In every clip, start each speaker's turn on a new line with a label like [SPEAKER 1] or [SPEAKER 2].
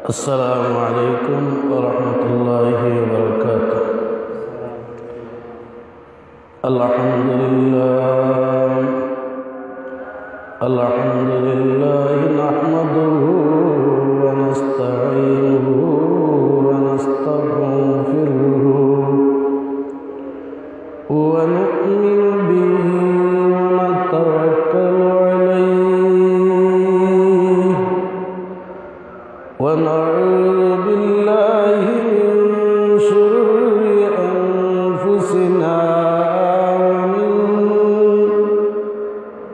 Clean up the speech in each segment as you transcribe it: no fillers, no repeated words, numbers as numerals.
[SPEAKER 1] السلام عليكم ورحمة الله وبركاته. الحمد لله نحمده ونستعينه ونستغفره ونؤمن به ونتوكل عليه ونعوذ بالله من شرور أنفسنا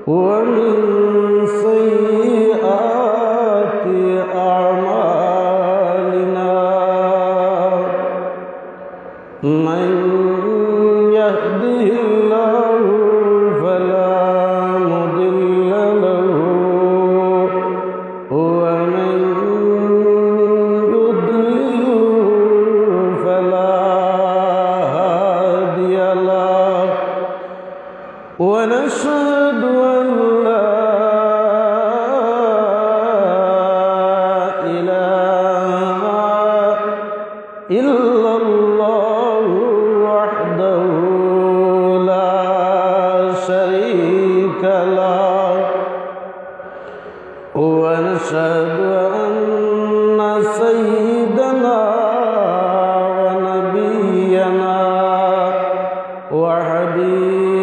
[SPEAKER 1] ومن سيئات أعمالنا. من يهده الله فلا مضل له ومن يضلل فلا هادي له. ونشهد أن لا إله إلا الله وحده لا شريك له. ونشهد أن سيدنا ونبينا وحبيبنا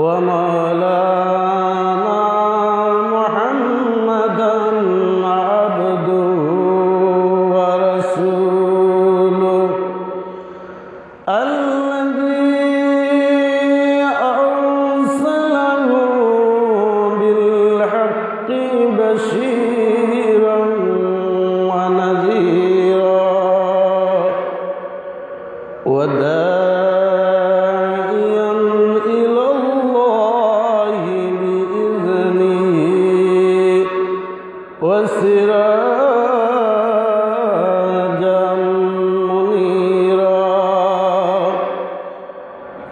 [SPEAKER 1] ومولانا محمدا عبده ورسوله الذي أرسله بالحق بشيرا ونذيرا وداعيا إلى الله بإذنه وسراجا منيرا.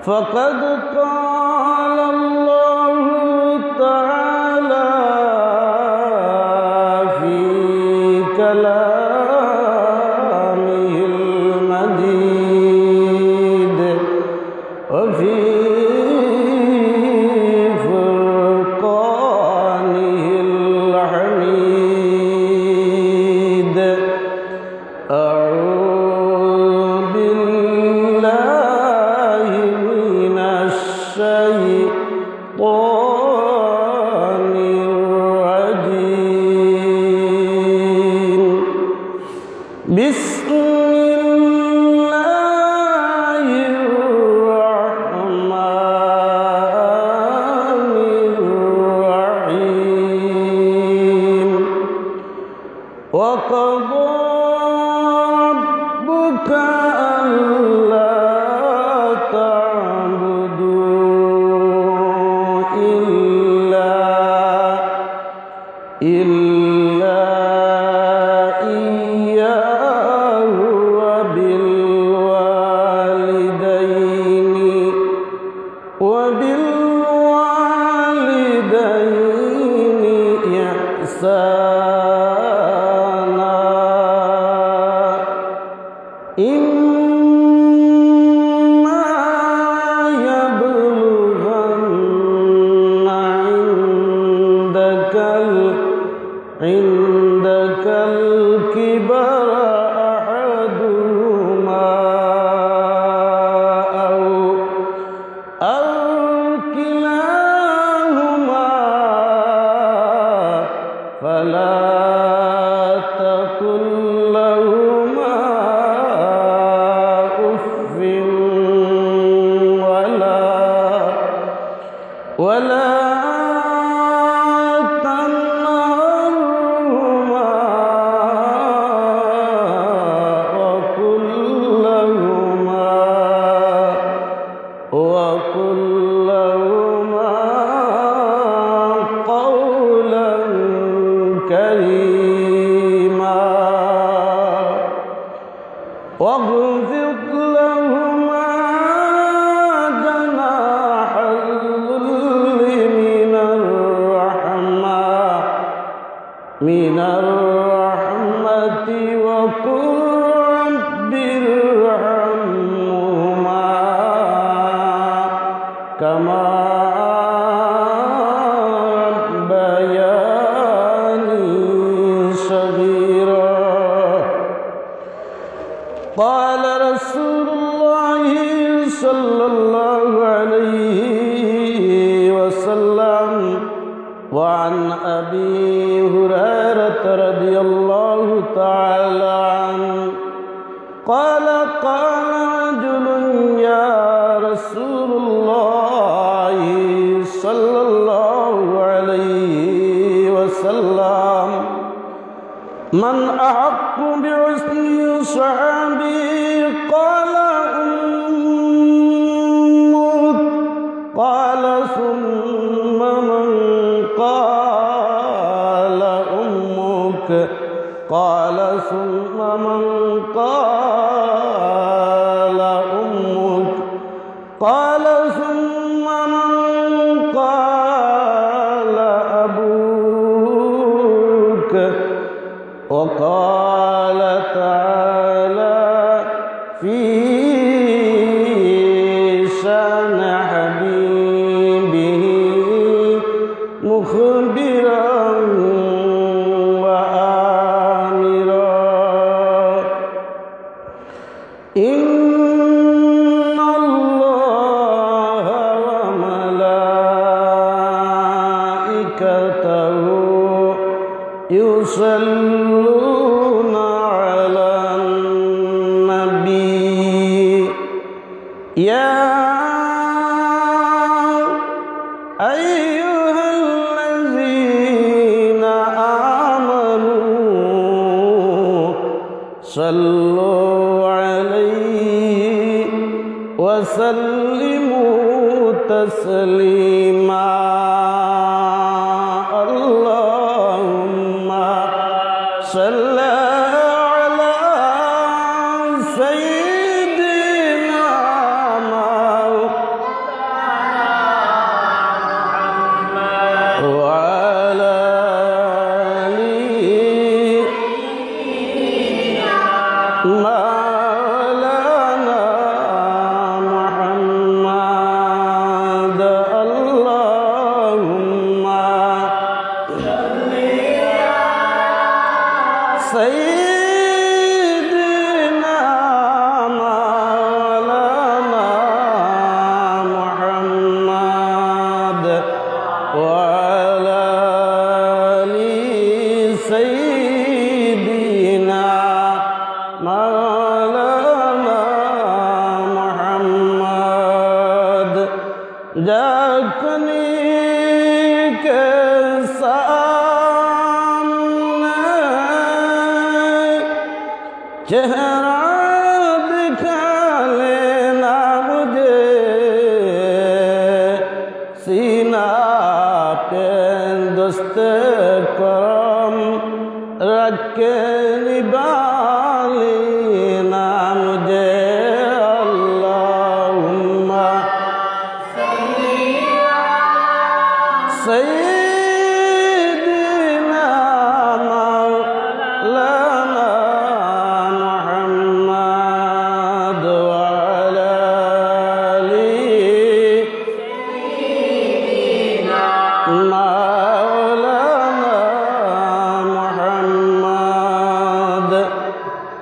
[SPEAKER 1] فقد قال الله تعالى في كلامه المجيد وفي فرقانه الحميد. أعوذ بالله من الشيطان الرجيم. بسم الله الرحمن الرحيم. وقضى ربك ألا تعبدوا إلا إياه وبالوالدين إحسانا. إما يبلغن عندك الكبر أحدهما أو كلاهما فلا تقل لهما أف ولا تنهرهما وقل لهما قولا كريما. واخفض لهما جناح الذل من من الرحمة وقل رب ارحمهما كما ربياني صغيرا. قال رسول الله صلى الله عليه وسلم. وعن أبي هريرة رضي الله تعالى عنه قال قال رجل يا رسول الله صلى الله عليه وسلم من أحق بحسن صحابي؟ قال أمك. قال ثم من؟ قال أمك. قال ثم من؟ قال أمك. قال ثم من؟ قال أبوك. وقال تعالى في شأن حبيبه مخبرا وآمرا إن الله وملائكته يصلون على النبي يا أيها الذين آمنوا صلوا عليه وسلموا تسليما. اللهم صل على سيدنا محمد وعلى آله مولانا محمد. اللهم سيدنا مولانا محمد وعلى آل سيدنا مولانا محمد. جاكني चेहरा दिखा लेना मुझे, सीना पे दोस्त करम रख के निभा लेना मुझे। अल्लाहुम्मा सय्यिदना मौलाना मुहम्मद वअला आलिहि मौलाना मुहम्मद।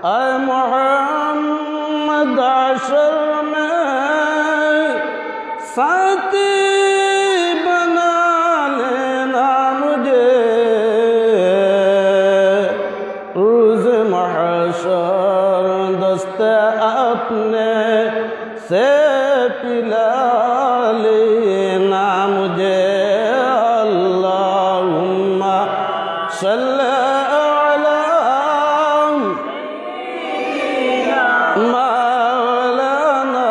[SPEAKER 1] ऐ मुहम्मद अशर में साथी बना लेना मुझे, रोज़ महशर दस्त अपने से पिला लेना मुझे। अल्लाहुम्मा सल्ली अला मौलाना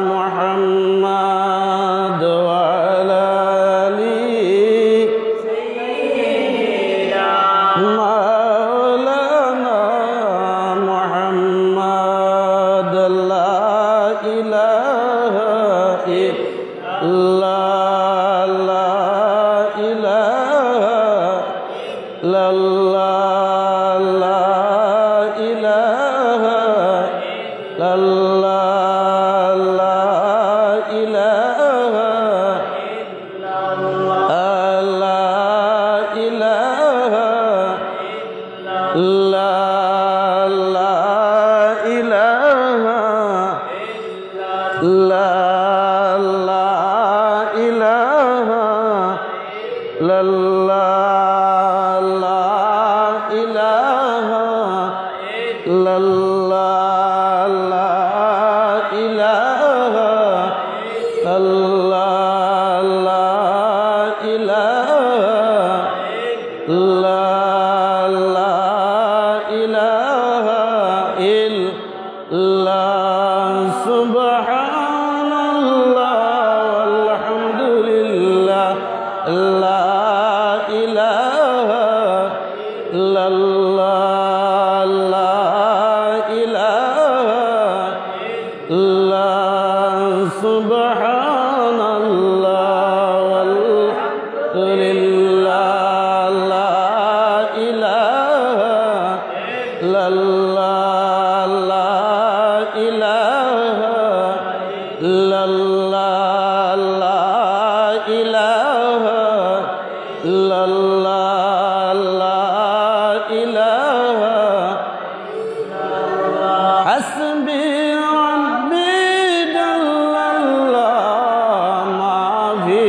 [SPEAKER 1] मुहम्मद वअला आलिहि मौलाना मुहम्मद। ला इलाहा इल्लल्लाह, ला इलाहा إله إلا الله لا إله إلا لا إله إلا لا إله إلا الله لا إله إلا الله لا إله إلا الله لا إله إلا لا إله إلا سبحان الله والحمد لله لا إله إلا الله لا إله إلا سبحان الله والحمد لله لا إله إلا الله لا إله إلا الله لا إله إلا الله لا إله حسبي ربي جل الله ما في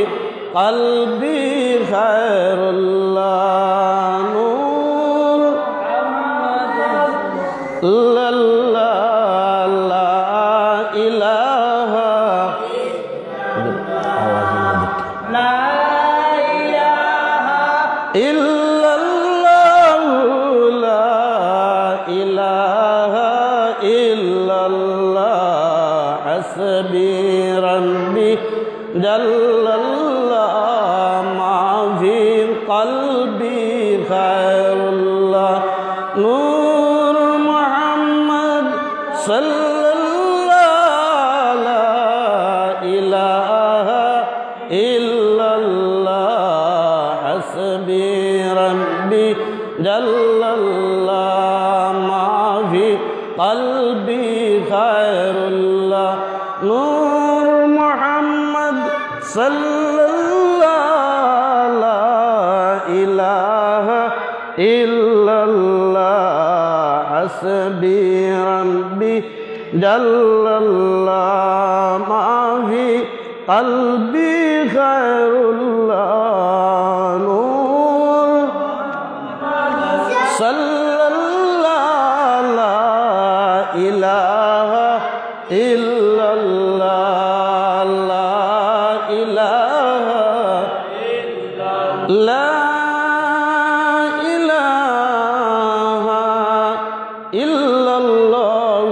[SPEAKER 1] قلبي خير الله نور لا لا إله لا إله إلا الله لا إله إلا الله حسبي ربي جل الله ما في قلبي خير الله نور محمد صلى الله لا إله إلا الله حسبي ربي جل الله ما في قلبي خير الله نور محمد صلى الله لا إله إلا الله حسبي ربي جل الله ما في قلبي خير الله نور صلى الله لا إله إلا الله لا إله لا إله إلا الله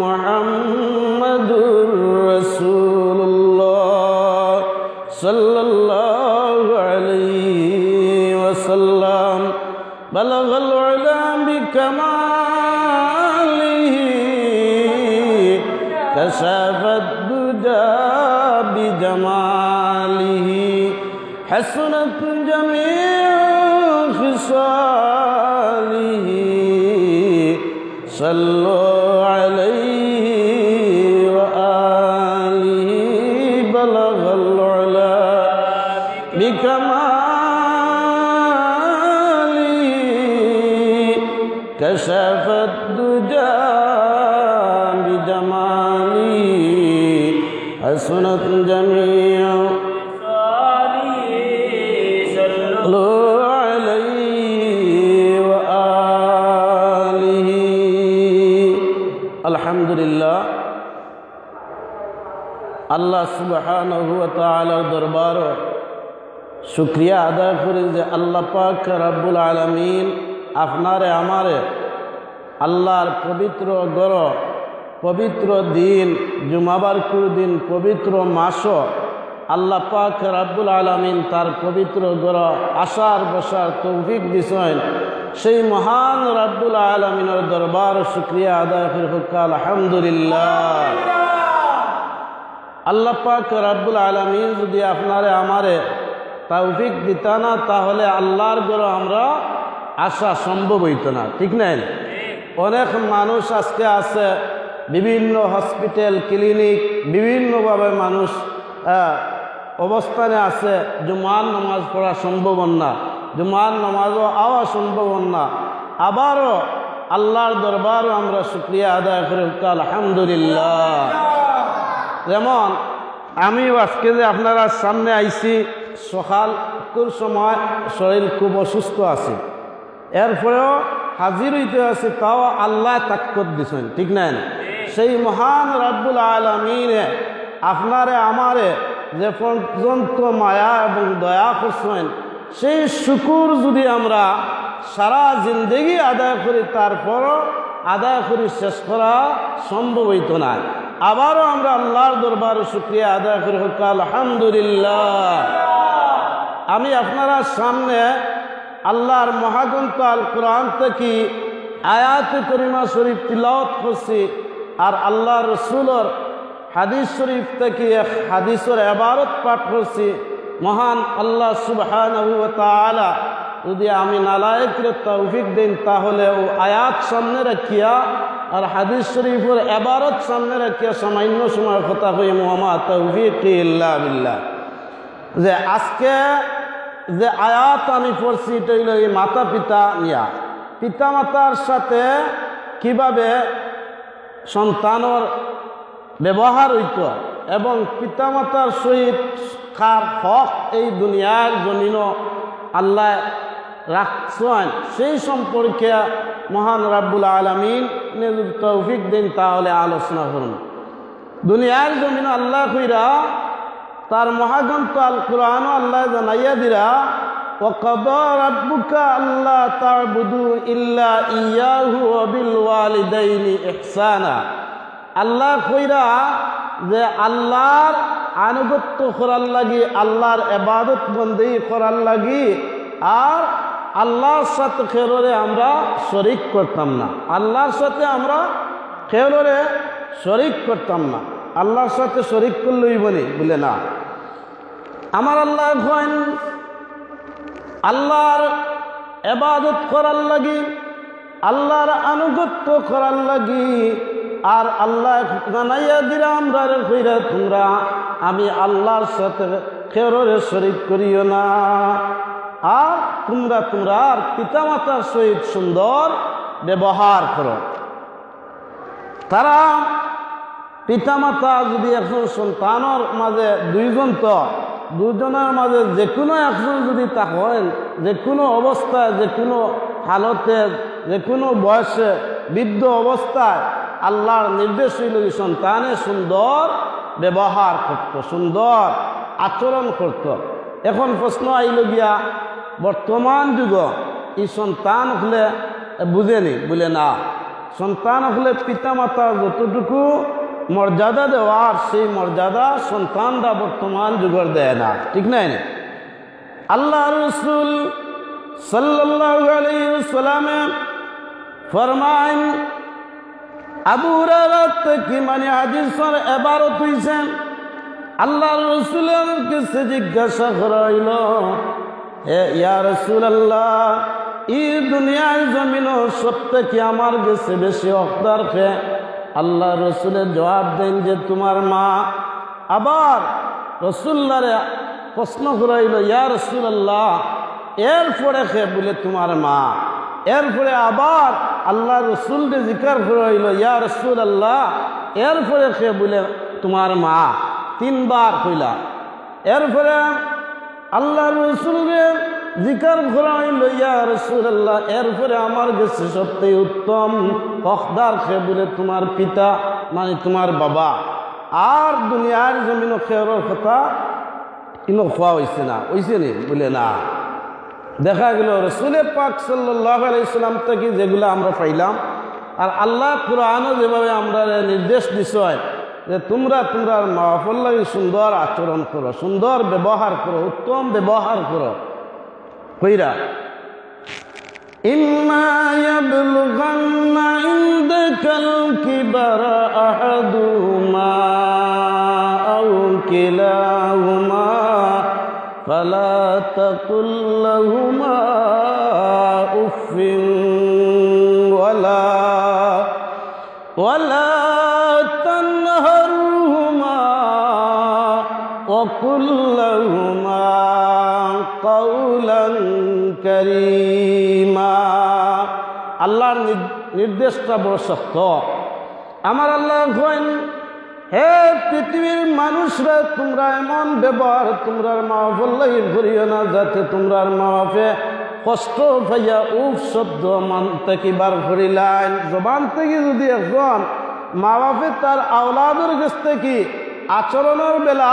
[SPEAKER 1] محمد رسول الله صلى الله عليه وسلم بلغ العلا بكماله كشف الدجى بجماله حسنت جميع خصاله صلوا عليه وآله بلغ العلا بكماله كشف الدجى بجماله حسنت جميع صلوا عليه وآله الحمد لله আল্লাহ সুবহানাহু ওয়া তাআলার দরবার শুকরিয়া আদায় করি যে আল্লাহ পাক রব্বুল আলামিন আপনারে আমারে আল্লাহর পবিত্র ঘর পবিত্র দিন জুমাবারকুর দিন পবিত্র মাস আল্লাহ পাক রব্বুল আলামিন তার পবিত্র ঘর আসার বসার তৌফিক দিছেন সেই মহান রব্বুল আলামিনের দরবার শুকরিয়া আদায় করি আলহামদুলিল্লাহ। আল্লাহ পাক রব্বুল আলামিন যদি আপনারে আমারে তৌফিক দিত না তাহলে আল্লাহর ঘর আমরা আসা সম্ভব হইতো না, ঠিক নাই? অনেক মানুষ আজকে আছে বিভিন্ন হসপিটাল ক্লিনিক বিভিন্নভাবে মানুষ অবস্থানে আছে, জুমার নামাজ পড়া সম্ভব না, জুমার নামাজও আওয়া সম্ভব না। আবারও আল্লাহর দরবারও আমরা শুকরিয়া আদায় করে আলহামদুলিল্লাহ। যেমন আমি আজকে যে আপনারা সামনে আইছি, সকালকুর সময় শরীর খুব অসুস্থ আছে, এরপরেও হাজির হইতে আছে, তাও আল্লাহ তাকত দিছেন, ঠিক না? সেই মহান রব্বুল আলামিনে আপনারে আমারে যে পর্যন্ত মায়া এবং দয়া করছেন, সেই শুকুর যদি আমরা সারা জিন্দগি আদায় করি, তারপরও আদায় করি শেষ করা সম্ভব হইত না। আবারও আমরা আল্লাহর দরবারে শুকরিয়া আদায় করি আলহামদুলিল্লাহ। আমি আপনারা সামনে আল্লাহর মহাগ্রন্থ আল কোরআন থেকে আয়াত করিমা শরীফ তিলাওয়াত করছি, আর আল্লাহ রসুলের হাদিস শরীফ থেকে হাদিসের ইবারত পাঠ করছি। মহান আল্লাহ সুবহানাহু ওয়া তাআলা যদি আমি নালায়েকরে তৌফিক দেন, তাহলে ও আয়াত সামনে রাখিয়া আর হাদিস শরীফের ইবারত সামনে রাখিয়া সামান্য সময় কথা কই মুহাম্মা তৌফিক ইল্লা বিল্লাহ। যে আজকে যে আয়াত আমি পড়ছি, এটা হইল এই মাতা পিতা নিয়া, পিতা মাতার সাথে কিভাবে সন্তানের ব্যবহার হইত এবং পিতা মাতার সহিত কার হক এই দুনিয়ার জমিন আল্লাহ রাখছেন, সেই সম্পর্কে মহান রাব্বুল আলামিন যদি তৌফিক দেন তাহলে আলোচনা করুন। দুনিয়ার জমিন আল্লাহ কইরা তার মহাগ্রন্থ আল কোরআন আল্লাহ জানাইয়া দিরা, ওয়াকাদা রাব্বুকা আল্লা তা'বুদু ইল্লা ইয়াহু ওয়া বিল ওয়ালিদাইনি ইহসানা। আল্লাহ কইরা যে আল্লাহর আনুগত্য করার লাগি, আল্লাহর ইবাদত বন্দেগী করার লাগি, আর আল্লাহর সাথে কেউরে আমরা শরীক করতাম না। আল্লাহর সাথে আমরা কেউরে শরীক করতাম না। আল্লাহর সাথে শরীক করলেই বলে না। আমার আল্লাহ কইন আল্লাহর ইবাদত করার লাগি, আল্লাহর আনুগত্য করার লাগি, আর আল্লাহ জানাইয়া দিরা আমরা কইরা তোমরা আমি আল্লাহর সাথে কেউরে শরীক করিও না, আর তোমরা পিতা মাতার সহিত সুন্দর ব্যবহার করো। তারা পিতামাতা যদি একজন সন্তানের মাঝে দুজনের মাঝে যে কোনো একজন যদি থাকেন, যে কোনো অবস্থায়, যে কোনো হালতে, যে কোনো বয়সে, বৃদ্ধ অবস্থায় আল্লাহর নির্দেশ হইল সন্তানের সুন্দর ব্যবহার করত, সুন্দর আচরণ করত। এখন প্রশ্ন আইল গিয়া বর্তমান যুগ এই সন্তান হলে বুঝেনি, বলে না, সন্তান হলে পিতামাতার যতটুকু মর্যাদা দেওয়ার সেই মর্যাদা সন্তানরা বর্তমান যুগের দেয় না, ঠিক নাই? আল্লাহ রাসূল সাল্লাল্লাহু আলাইহি ওয়াসাল্লাম ফরমান, আবু হুরায়রা থেকে হাদিসের ইবারত হইছে, আল্লাহ রাসূলের কাছে জিজ্ঞাসা করা হইল, হে ইয়া রাসূলুল্লাহ, এই দুনিয়ার জমিন সত্যি কি আমার কাছে বেশি হকদার কে? আল্লাহ রসুলের জবাব দেন যে তোমার মা। আবার রসুল্লাহরে প্রশ্ন করাইল, ইয়া রাসূলুল্লাহ, এরপরে কে? বলে তোমার মা। এরপরে আবার আল্লাহ রসুলকে জিজ্ঞাসা করাইল, ইয়া রাসূলুল্লাহ, এরপরে কে? বলে তোমার মা। তিনবার কইলা। এরপরে আল্লাহ রসুলকে জিজ্ঞাসা করা হইল, ইয়া রাসূলুল্লাহ, এরপরে আমার কাছে সবচেয়ে উত্তম হকদার কে? বলে তোমার পিতা, মানে তোমার বাবা। আর দুনিয়ার জমিন খেয়ার কথা কোনো খোয়া হয়েছে না, হয়েছে নি? বলে না। দেখা গেল রাসূল পাক সাল্লাল্লাহু আলাইহি সাল্লাম থেকে যেগুলো আমরা পাইলাম, আর আল্লাহ কোরআনও যেভাবে আমরা নির্দেশ দিছে যে তোমরা মা বাবার লাগে সুন্দর আচরণ করো, সুন্দর ব্যবহার করো, উত্তম ব্যবহার করো। কইরা ইম্মা ইয়াবলুগান্না ইনদাকাল কিবারা আহাদুহুমা আও কিলাহুমা ফালা তাকুল লাহুমা উফিন ওয়ালা وقل لهما قولا كريما আল্লাহর নির্দেশটা বড় শক্ত। আমার আল্লাহ কইন, হে পৃথিবীর মানুষরা, তোমরা এমন ব্যবহার তোমরার মা বললেই করিও না, যাতে তোমরার মা বাপে কষ্ট পাইয়া উফ শব্দ মান থেকে বার করিলেন। জবান থেকে যদি একজন মা বাপে তার আওলাদের কাছ থেকে আচরণের বেলা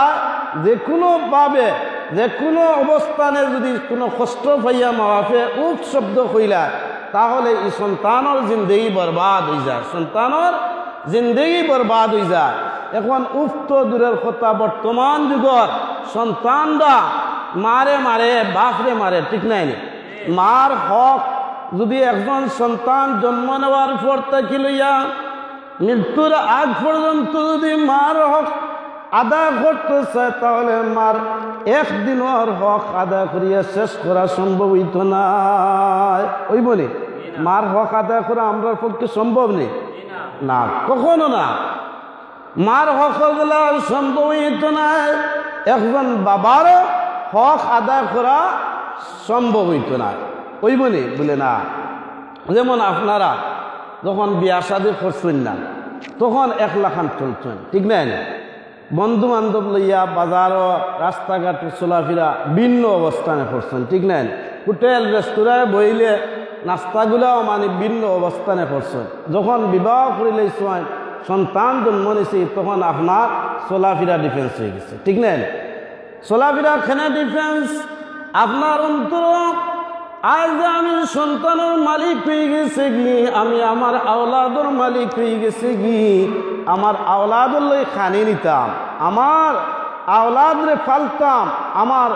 [SPEAKER 1] যে কোনো পাবে, যে কোনো অবস্থানে যদি কোনো কষ্ট পাইয়া মা বাপে উফ শব্দ কইলা, তাহলে এই সন্তানের জিন্দগি বরবাদ হয়ে যায়, সন্তানের জিন্দগি বরবাদ হয়ে যায়। এখন উফ তো দূরের কথা, বর্তমান যুগের সন্তানরা মারে মারে বাপরে মারে, ঠিক নাই? মার হক যদি একজন সন্তান জন্ম নেওয়ার পর থেকে লইয়া মৃত্যুর আগ পর্যন্ত যদি মার হক আদায় করতে চায়, তাহলে মার একদিনের হক আদায় করিয়া শেষ করা সম্ভব হইত না। ওই বলি মার হক আদায় করা আমরা পক্ষে সম্ভব নেই, না, কখনো না। মার হক গুলা সম্ভব হইত না, একজন বাবার হক আদায় করা সম্ভব হইত না। ওই বলে না। যেমন আপনারা যখন বিয়া শাদী করছেন না, তখন একলা খান চলছেন, ঠিক নাই? বন্ধু বান্ধব লইয়া বাজারও রাস্তাঘাট চলাফেরা ভিন্ন অবস্থানে করছেন, ঠিক নাই? হোটেল রেস্তোরাঁয় বইলে নাস্তাগুলাও মানে ভিন্ন অবস্থানে করছেন। যখন বিবাহ করিলে সন্তান জন্ম নিয়েছে, তখন আপনার চলাফেরা ডিফেন্স হয়ে গেছে, ঠিক নাই? চলাফেরা খেনা ডিফেন্স আপনার অন্তর। আজ আমি সন্তানের মালিক হয়ে গেছে কি, আমি আমার আওলাদর মালিক হয়ে গেছে কি, আমার আওলাদর লই খানি নিতাম, আমার আওলাদরে ফালতাম, আমার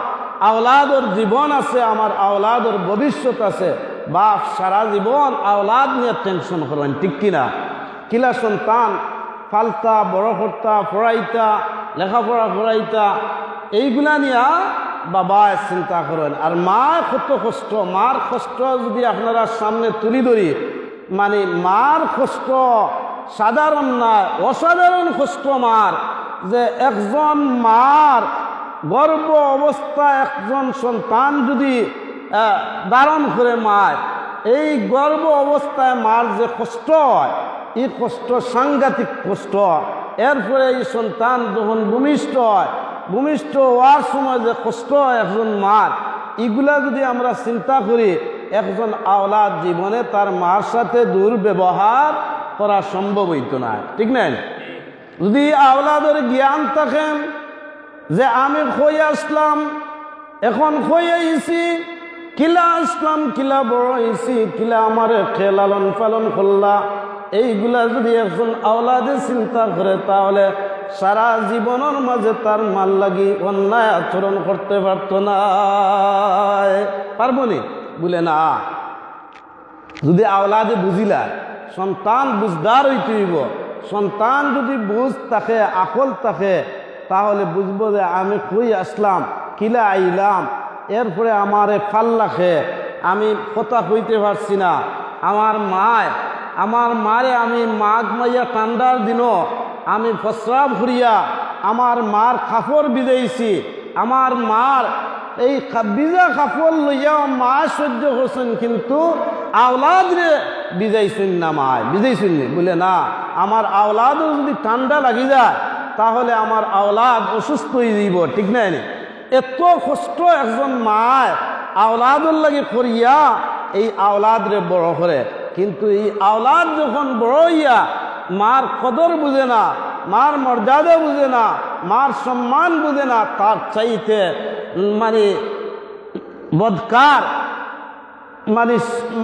[SPEAKER 1] আওলাদর জীবন আছে, আমার আওলাদর ভবিষ্যৎ আছে। বাপ সারা জীবন আওলাদ নিয়ে টেনশন করবেন, ঠিক কিনা? কিলা সন্তান ফালতা, বড় করতা, পড়াইতা, লেখাপড়া করাইতা, এইগুলা নিয়া বাবা চিন্তা করেন। আর মা কত কষ্ট, মার কষ্ট যদি আপনারা সামনে তুলি ধরি, মানে মার কষ্ট সাধারণ না, অসাধারণ কষ্ট মার। যে একজন মার গর্ভ অবস্থায় একজন সন্তান যদি ধারণ করে মায়, এই গর্ভ অবস্থায় মার যে কষ্ট হয়, এই কষ্ট সাংঘাতিক কষ্ট। এরপরে এই সন্তান যখন ভূমিষ্ঠ হয়, ভূমিষ্ঠ হওয়ার সময় যে কষ্ট হয় একজন মার, এগুলা যদি আমরা চিন্তা করি, একজন আওলাদ জীবনে তার মার সাথে দুর্ব্যবহার করা সম্ভব হইত না, ঠিক নাই? যদি আওলাদের জ্ঞান থাকেন যে আমি খই আসলাম, এখন খই আইছি, কিলা আসলাম, কিলা বড় হয়েছি, কিলা আমার লালন পালন করলা, এইগুলা যদি একজন আওলাদে চিন্তা করে, তাহলে সারা জীবনের মাঝে তার মাল লাগি অন্যায় আচরণ করতে পারত না। পারবো নি? বলে না। যদি আওলাদে বুঝিলা, সন্তান বুঝদার হইতে হইব। সন্তান যদি বুঝ থাকে, আকল থাকে, তাহলে বুঝবো যে আমি কই আসলাম, কিলা আইলাম, এরপরে আমারে ফাল লাখে, আমি কথা কইতে পারছি না, আমার মারে আমি মাঘ মাইয়া ঠান্ডার দিনও আমি প্রস্রাব করিয়া আমার মার কাপড় বিজাইছি, আমার মার এই বিজা কাপড় লইয়া মা সহ্য করছেন, কিন্তু আওলাদ রে বিজাইছেন না, মায় বিজাইছেন নি? বলে না। আমার আওলাদও যদি ঠান্ডা লাগি যায়, তাহলে আমার আওলাদ অসুস্থ হয়ে যাব, ঠিক নাই? এত কষ্ট একজন মায় আওলাদর লাগে করিয়া এই আওলাদ রে বড় করে, কিন্তু এই আওলাদ যখন বড় হইয়া মার কদর বুঝে না, মার মর্যাদা বুঝে না, মার সম্মান বুঝে না, তার চাইতে মানে বদকার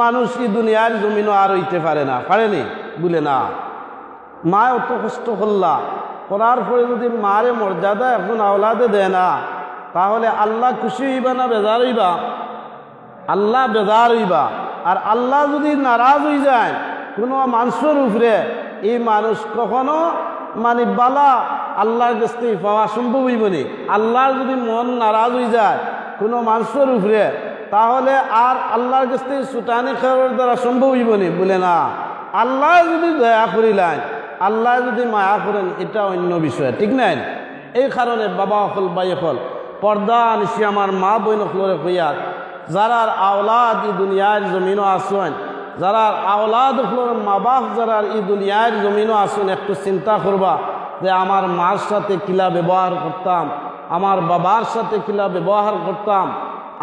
[SPEAKER 1] মানুষ এই দুনিয়ার জমিনও আর হইতে পারে না, পারেনি? বলে না। মা অত কষ্ট করার পরে যদি মারে মর্যাদা এখন আওলাদে দেয় না, তাহলে আল্লাহ খুশি হইবা না বেজার হইবা? আল্লাহ বেজার হইবা। আর আল্লাহ যদি নারাজ হয়ে যায় কোনো মানুষের উপরে, এই মানুষ কখনো মানে বালা আল্লাহর কাছ থেকে পাওয়া সম্ভব হইব নি? আল্লাহর যদি মন নারাজ হয়ে যায় কোনো মানুষের উপরে, তাহলে আর আল্লাহর কাছ থেকে ছুটানি খাওয়ার দ্বারা সম্ভব হইব নি? বলে না। আল্লাহ যদি দয়া করিলেন, আল্লাহ যদি মায়া করেন, এটা অন্য বিষয়, ঠিক নাই? এই কারণে বাবা হল বাই হল পর্দা নিশি আমার মা বইন হলরে হইয়ার যারার আওলাদ ই দুনিয়ার জমিনও আসুন যারার আওলাদ হলর মা বাপ যারার ই দুনিয়ার জমিনও আসুন একটু চিন্তা করবা যে আমার মার সাথে কিলা ব্যবহার করতাম, আমার বাবার সাথে কিলা ব্যবহার করতাম,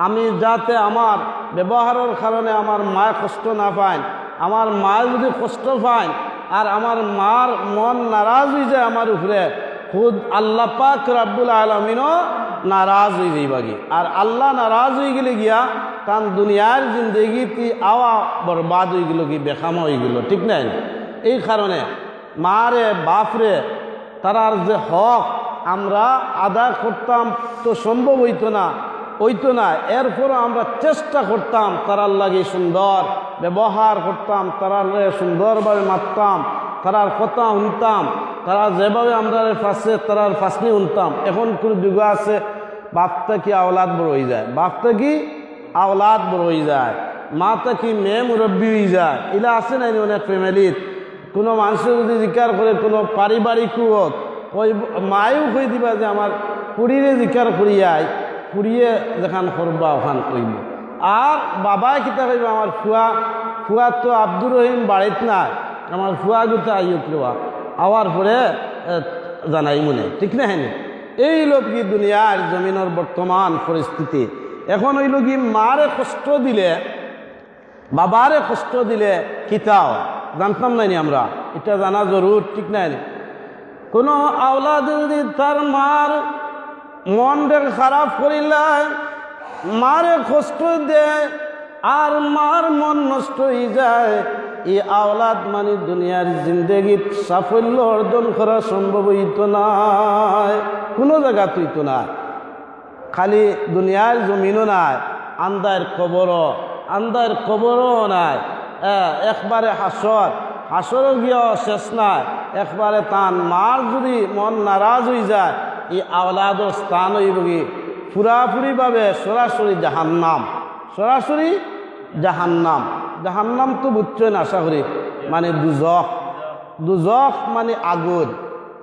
[SPEAKER 1] আমি যাতে আমার ব্যবহারের কারণে আমার মা কষ্ট না পায়, আমার মা যদি কষ্ট পায় আর আমার মার মন নারাজ হয়ে যায় আমার উপরে, খুদ আল্লাহ পাক রব্বুল আলামিনও নারাজ হয়ে যাইবাগি। আর আল্লাহ নারাজ হয়ে গেলে গিয়া কারণ দুনিয়ার জিন্দগিতে আওয়া বরবাদ হয়ে গেল কি বেখামা হয়ে গেল, ঠিক নাই? এই কারণে মারে বাপরে তারার যে হক আমরা আদায় করতাম তো সম্ভব হইতো না, এরপরও আমরা চেষ্টা করতাম তারার লাগে সুন্দর ব্যবহার করতাম, তারার সুন্দরভাবে মারতাম, তারার কথা শুনতাম, তারা যেভাবে আমরা ফাঁসে তারার ফাঁসনি শুনতাম। এখন কোনো যুগ আছে বাপটা কি আওলাদ বড় হয়ে যায়, বাপটা কি আওলাদ বড় হয়ে যায়, মাটা কি মেয়ে মুরব্বী হয়ে যায়। এলা আছে নাই অনেক ফ্যামিলিত কোনো মানুষের যদি জিকার করে কোনো পারিবারিক হোক ওই মায়েও কই দিবা যে আমার পুরীরে জিকার করিয়াই পুড়িয়ে যেখান করবা ওখান কইব। আর বাবাই কিতা কইব আমার ফুয়া তো আব্দুর রহিম বাড়িত নাই, আমার ফুয়া গুতা আইয়ুক লোয়া আওয়ার পরে জানাই মনে, ঠিক না? হ্যাঁ, এই লোক কি দুনিয়ার জমিনের বর্তমান পরিস্থিতি। এখন ওই লোক মারে কষ্ট দিলে বাবারে কষ্ট দিলে কিতাও জানতাম নাইনি আমরা, এটা জানা জরুর, ঠিক নাই? কোনো আওলাদ যদি তার মার মনটা খারাপ করিলাই মারে কষ্ট দেয় আর মার মন নষ্ট হয়ে যায়, এই আওলাদ মানে দুনিয়ার জিন্দগিত সাফল্য অর্জন করা সম্ভব হইতো নাই, কোনো জায়গা হইতো না। খালি দুনিয়ার জমিনও নাই, আন্দার কবরও নাই, একবারে হাসরও গিয়েও শেষ নাই, একবারে তান মার যদি মন নারাজ হয়ে যায় এই আওলাদর স্থান হইব কি পুরাপুরিভাবে সরাসরি জাহান্নাম তো বুঝছেন আশা করি, মানে দুজক মানে আগুন,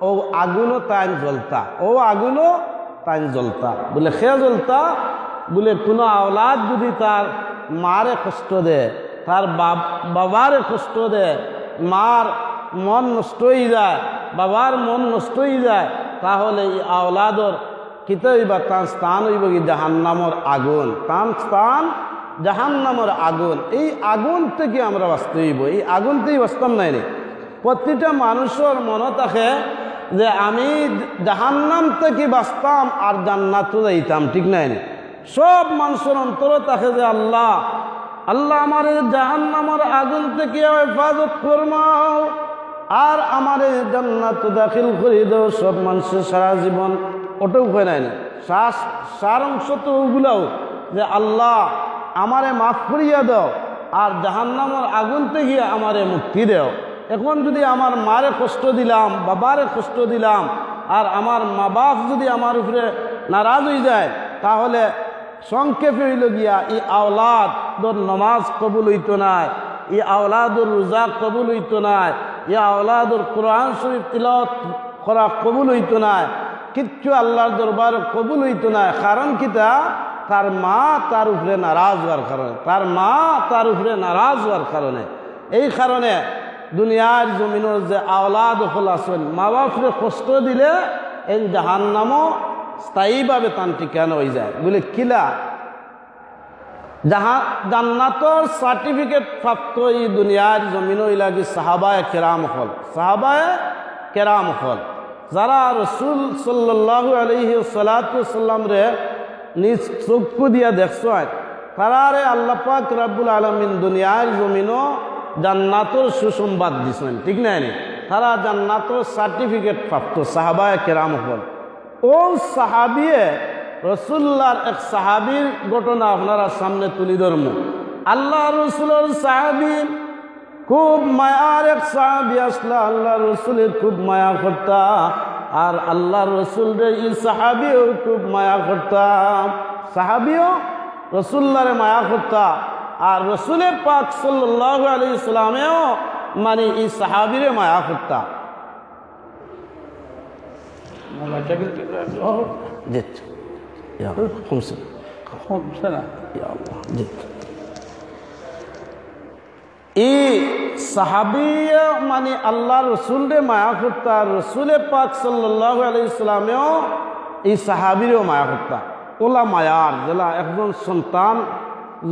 [SPEAKER 1] ও আগুনও তাইন জ্বলতা বলে সে জ্বলতা বলে কোনো আওলাদ যদি তার মারে কষ্ট দেয়, তার বাবারে কষ্ট দেয়, মার মন নষ্ট হয়ে যায়, বাবার মন নষ্ট হয়ে যায়, তাহলে এই আওলাদর কিতা হইবা তার স্থান হইব কি জাহান্নামের আগুন, তার স্থান জাহান্নামের আগুন। এই আগুন থেকে আমরা বাঁচতে হইব, এই আগুন থেকেই বাঁচতাম নাই রে। প্রতিটা মানুষের মনে থাকে যে আমি জাহান্নাম থেকে বাঁচতাম আর জান্নাতে যাইতাম, ঠিক নাই? সব মানুষের অন্তর থাকে যে আল্লাহ আমার জাহান্নামের আগুন থেকে হেফাজত ফরমাও আর আমার জান্নাতে দাখিল করে দাও। সব মানুষের সারা জীবন ওটাও হয় নাই, সার অংশ তো ওগুলাও যে আল্লাহ আমারে মাফ করিয়া দাও আর জাহান্নামের আগুন থেকে আমারে মুক্তি দাও। এখন যদি আমার মারে কষ্ট দিলাম, বাবারে কষ্ট দিলাম আর আমার মা বাপ যদি আমার উপরে নারাজ হয়ে যায়, তাহলে সংক্ষেপে হইল গিয়া এই আওলাদর নমাজ কবুল হইতো না, এই আওলাদর রোজা কবুল হইতো না, এই আওলাদর কোরআন শরীফ তিলাওয়াত করা কবুল হইতো না, কিচ্ছু আল্লাহর দরবার কবুল হইতো না। কারণ কিতা? তার মা তার উপরে নারাজ হওয়ার কারণে, এই কারণে দুনিয়ার জমিনের যে আওলাদ হল আসেন মা বাপরে কষ্ট দিলে এই জাহান্নামও স্থায়ীভাবে তান ঠিকানা হয়ে যায়। বলে কিলা জান্নাতর সার্টিফিকেট প্রাপ্ত এই দুনিয়ার জমিন লাগি সাহাবায়ে কেরাম হল যারা রসুল সাল্লাল্লাহু আলাইহি ওয়াসাল্লাম রে নিজ চক্ষু দিয়া দেখছেন, তারারে আল্লাহ পাক রব্বুল আলামিন দুনিয়ার জমিনও জান্নাতর সুসংবাদ দিছেন, ঠিক না? তারা জান্নাতর সার্টিফিকেট প্রাপ্ত সাহাবায়ে কেরাম হল। ও সাহাবিয়ে রসুল্লাহর এক সাহাবির ঘটনা আপনারা সামনে তুলি ধরম। আল্লাহ রসুলের সাহাবি খুব মায়ার এক সাহাবি আসলা, আল্লাহ রসুলের খুব মায়া করতা আর আল্লাহ রসুলের এই সাহাবিও খুব মায়া করতাম। সাহাবিও রসুল্লাহরে মায়া করতা আর রসুলের পাক সাল্লাল্লাহু আলাইহি সাল্লামেও মানে এই সাহাবিরে মায়া করতা। جد يا
[SPEAKER 2] 5 سنة
[SPEAKER 1] يا الله جد এই সাহাবিয়া মানে আল্লাহ রসুলরে মায়া করতা রসুলে পাক সাল্লাল্লাহু আলাইহি সাল্লামেও এই সাহাবিরও মায়া করতা ওলা মায়ার যেলা একজন সন্তান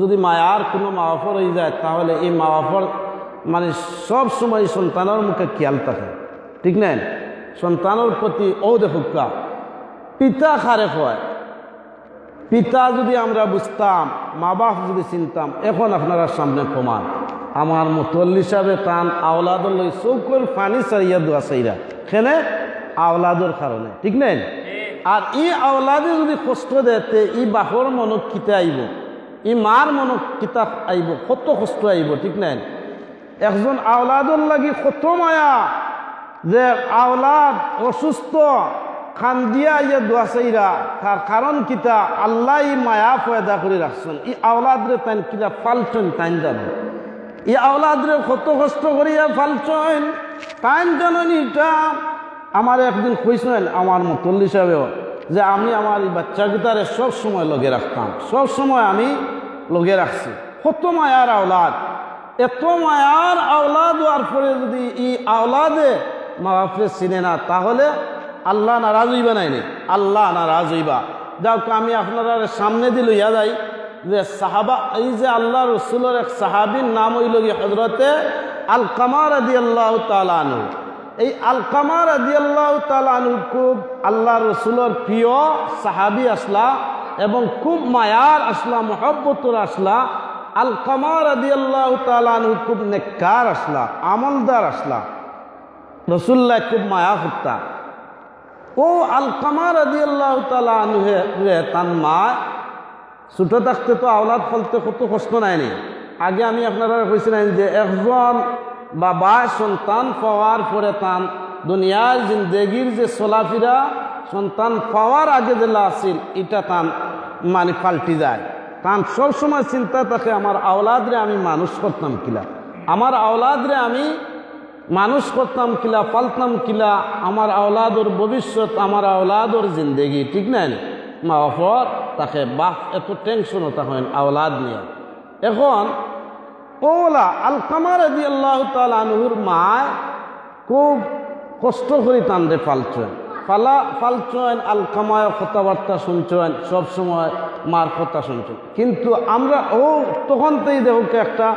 [SPEAKER 1] যদি মায়ার কোনো মা বাপর হয়ে যায় তাহলে এই মা বাপর মানে সব সময় সন্তানের মুখে খেয়াল থাকে ঠিক না সন্তানের প্রতি ও দেখুকা পিতা খারে হয় পিতা যদি আমরা বুঝতাম মা বাপ যদি চিনতাম এখন আপনারা সামনে প্রমাণ আমার মুতল্লি হিসাবে তান আওলাদর লই চৌকর পানি চারিয়া দোয়া চাইরা খেনে আওলাদর কারণে ঠিক নাই আর ই আওলাদে যদি কষ্ট দেতে ই বাপর মনক কিতা আইব ই মার মনক কিতা আইব কত কষ্ট আইব ঠিক নাই একজন আওলাদর লাগি কত মায়া যে আওলাদ অসুস্থ খান্দিয়া ইয়ে দোয়া চাইরা তার কারণ কিতা আল্লাহ ই মায়া পয়দা করে রাখছেন ই আওলাদরে তাইন কিতা ফালছেন তাইন জানো এই আওলাদরে কত কষ্ট করিয়া ফালছেন তাইন জানেন এটা আমার একদিন কইছেন আমার মুতল্লি সাহেবেও যে আমি আমার এই বাচ্চাগুতারে সব সময় লগে রাখতাম সব সময় আমি লগে রাখছি কত মায়ার আওলাদ এত মায়ার আওলাদ হওয়ার পরে যদি এই আওলাদে মা বাপরে চিনে না তাহলে আল্লাহ নারাজ হইবা নাইনি আল্লাহ নারাজ হইবা যাও আমি আপনারা সামনে দিল ইয়া যাই যে সাহাবা এই যে আল্লাহ রসুলের এক সাহাবীর নাম হইল গিয়ে হজরতে আলকামা রাদিয়াল্লাহু তাআলা আনহু এই আলকামা রাদিয়াল্লাহু তাআলা আনহু খুব আল্লাহ রসুলের প্রিয় সাহাবী আসলা এবং খুব মায়ার আসলা মহব্বতর আসলা আলকামা রাদিয়াল্লাহু তাআলা আনহু খুব নেককার আসলা আমলদার আসলা রসুল্লাহ খুব মায়া করতা ও আলকামা রাদিয়াল্লাহু তাআলা আনহু তার মা ছোট থাকতে তো আওলাদ ফলতে কত কষ্ট নাইনি আগে আমি আপনারা কইছিলাম যে একজন বাবা সন্তান পাওয়ার পরে তান দুনিয়ার জিন্দেগির যে চলাফেরা সন্তান পাওয়ার আগে যেটা আছিল এটা তান মানে পাল্টি যায় তান সবসময় চিন্তা থাকে আমার আওলাদরে আমি মানুষ করতাম কিলা আমার আওলাদরে আমি মানুষ করতাম কিলা পালতাম কিলা আমার আওলাদর ভবিষ্যৎ আমার আওলাদর জিন্দেগি ঠিক নাই মা বাপর তাকে বাপ এত টেনশনও তখন আওলাদ নিয়ে এখন ওলা আলকামা রাদিয়াল্লাহু তাআলা আনহুর মা খুব কষ্ট করে তানরে ফালছেন আলকামায় কথাবার্তা শুনছেন সবসময় মার কথা শুনছেন কিন্তু আমরা তখন তেই দেখো একটা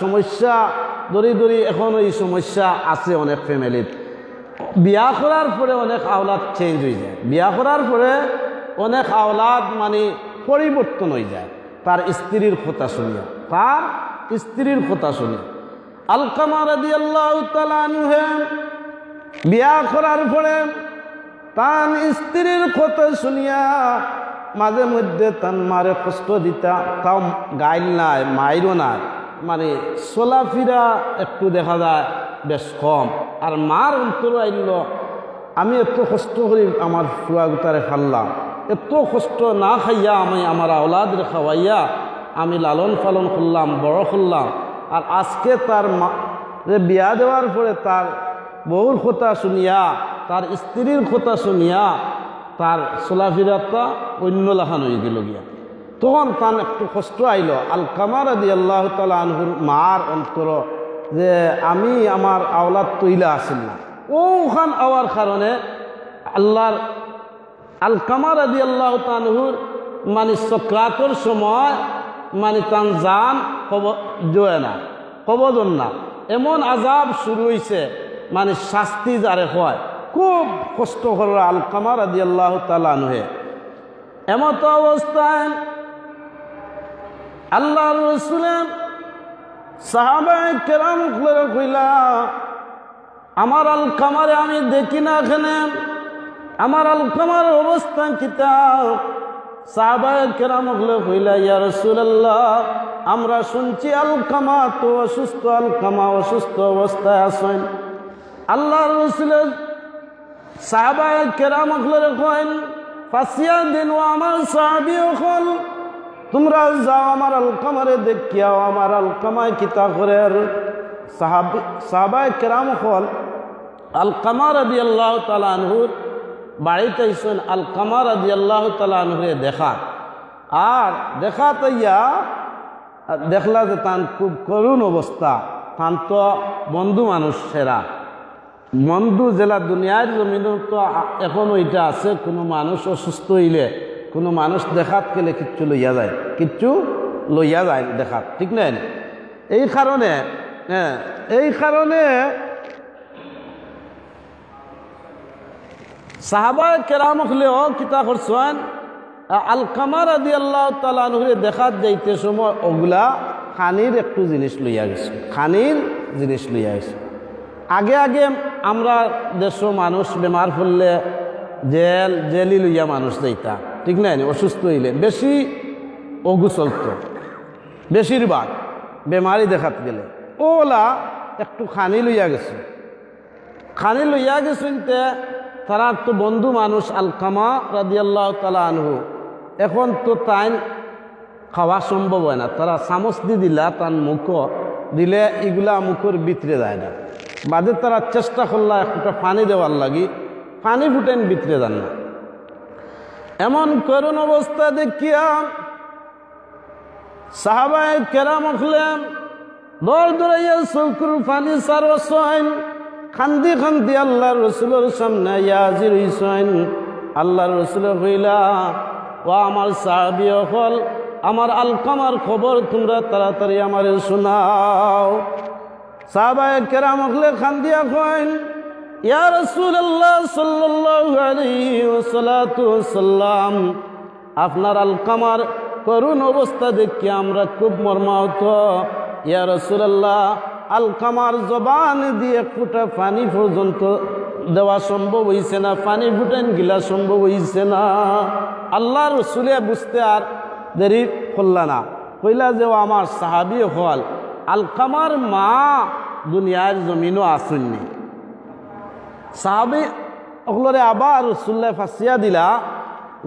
[SPEAKER 1] সমস্যা দরি এখনও এই সমস্যা আছে অনেক ফ্যামিলির বিয়া করার পরে অনেক আওলাদ চেঞ্জ হয়ে যায় বিয়া করার পরে অনেক আওলাদ মানে পরিবর্তন হয়ে যায় তার স্ত্রীর কথা শুনিয়া আলকামা রাদিয়াল্লাহু তাআলা আনহু বিয়া করার পরে তার স্ত্রীর কথা শুনিয়া মাঝে মধ্যে তার মারে কষ্ট দিতা তাও গাইল নাই মাইরও নাই মানে চলাফেরা একটু দেখা যায় বেশ কম আর মার অন্তর আইল আমি এত কষ্ট করি আমার ফুয়া গুতারে ফাললাম এত কষ্ট না খাইয়া আমি আমার আওলাদের খাওয়াইয়া আমি লালন পালন করলাম বড় করলাম আর আজকে তার বিয়া দেওয়ার পরে তার বউর কথা শুনিয়া তার স্ত্রীর কথা শুনিয়া তার চলাফেরাটা অন্য লাখান হয়ে গেল গিয়া তখন তার একটু কষ্ট আইল আলকামা রাদিয়াল্লাহু তাআলা আনহুর মার অন্তর যে আমি আমার আওলাদ তৈলা আসিল না ওখান আওয়ার কারণে আল্লাহর আলকামা রাদিয়াল্লাহু তাআলা আনহুর মানে সক্রাতর সময় মানে তান জান জয় না কবদন না এমন আজাব শুরু হয়েছে মানে শাস্তি যারে হয় খুব কষ্ট করল আলকামা রাদিয়াল্লাহু তাআলা আনহু এমত অবস্থায় আল্লাহ রাসূলের সাহাবায়ে কেরাম কইলা আমার আলকামারে আমি দেখি না এখানে আমার আলকামার অবস্থা কিতা সাহাবায়ে কেরাম কইলা ইয়া রাসূলুল্লাহ আমরা শুনছি আলকামা তো অসুস্থ আলকামা অসুস্থ অবস্থায় আছেন আল্লাহ রাসূলের সাহাবায়ে কেরাম কইলেন ফাসিয়া দিন ও আমার সাহাবী হল তোমরা যাও আমার আলকামারে দেখিয়াও আমার আলকামায় কিতা করে সাহাবায়ে কেরাম হল আলকামা রাদিয়াল্লাহু তাআলা আনহুর বাড়িতে আইসেন আলকামা রাদিয়াল্লাহু তাআলা আনহুরে দেখা। আর দেখা তাইয়া দেখলা যে তান খুব করুণ অবস্থা। তান তো বন্ধু মানুষ সেরা বন্ধু জেলা দুনিয়ার জমিন তো এখনো এটা আছে, কোনো মানুষ অসুস্থ হইলে কোনো মানুষ দেখাত গেলে কিচ্ছু লইয়া যায়, কিচ্ছু লইয়া যায় দেখাত, ঠিক নাই? এই কারণে সাহাবায়ে কেরাম হলেও কিতা করছেন, আলকামা রাদিয়াল্লাহু তাআলা আনহুরে দেখাত যাইতে সময় ওগুলা খানির একটু জিনিস লইয়া গেছে, খানির জিনিস লইয়া গেছে। আগে আমরা দেশ মানুষ বেমার পড়লে জেলি লইয়া মানুষ যাইতা, ঠিক নাই? অসুস্থ হইলে বেশি অগু চলত, বেশিরভাগ বেমারি দেখাত গেলে ওলা একটু খানি লইয়া গেছে। খানি লইয়া গেছেন তারা তো বন্ধু মানুষ আলকামা রাদিয়াল্লাহু তাআলা আনহু, এখন তো তাই খাওয়া সম্ভব হয় না। তারা চামচ দি দিলা তার মুখ দিলে এগুলা মুখের ভিতরে যায় না, বাদে তারা চেষ্টা করলা একটা পানি দেওয়ার লাগি, পানি ফুটেন ভিতরে যান না। এমন করুণ অবস্থা দেখিয়া সাহাবায়ে কেরাম হলেন দৌড় দৌড়াইয়া চৌকুর পানি সারছেন, খান্দি খান্দি আল্লাহর রসুলের সামনে হাজির হইছেন। আল্লাহর রসুল কইলা, ও আমার সাহাবী হল, আমার আলকামার খবর তোমরা তাড়াতাড়ি আমারে শোনাও। সাহাবায়ে কেরাম হলে খান্দিয়া কইন, ইয়া রাসূলুল্লাহ সাল্লাল্লাহু আলাইহি ওয়াসাল্লাম, আপনার আলকামার করুণ অবস্থা দেখে আমরা খুব মর্মাহত। ইয়া রাসূলুল্লাহ, আলকামার জবান দিয়ে ফুটা পানি পর্যন্ত দেওয়া সম্ভব হইছে না, পানি ফুটেন গিলা সম্ভব হইছে না। আল্লাহ রসুলে বুঝতে আর দেরি করল না, কইলা যে আমার সাহাবী হল, আলকামার মা দুনিয়ার জমিনও আসেননি। সাহাবী ওগুলোরে আবার রসুল্লাহ ফাঁসিয়া দিলা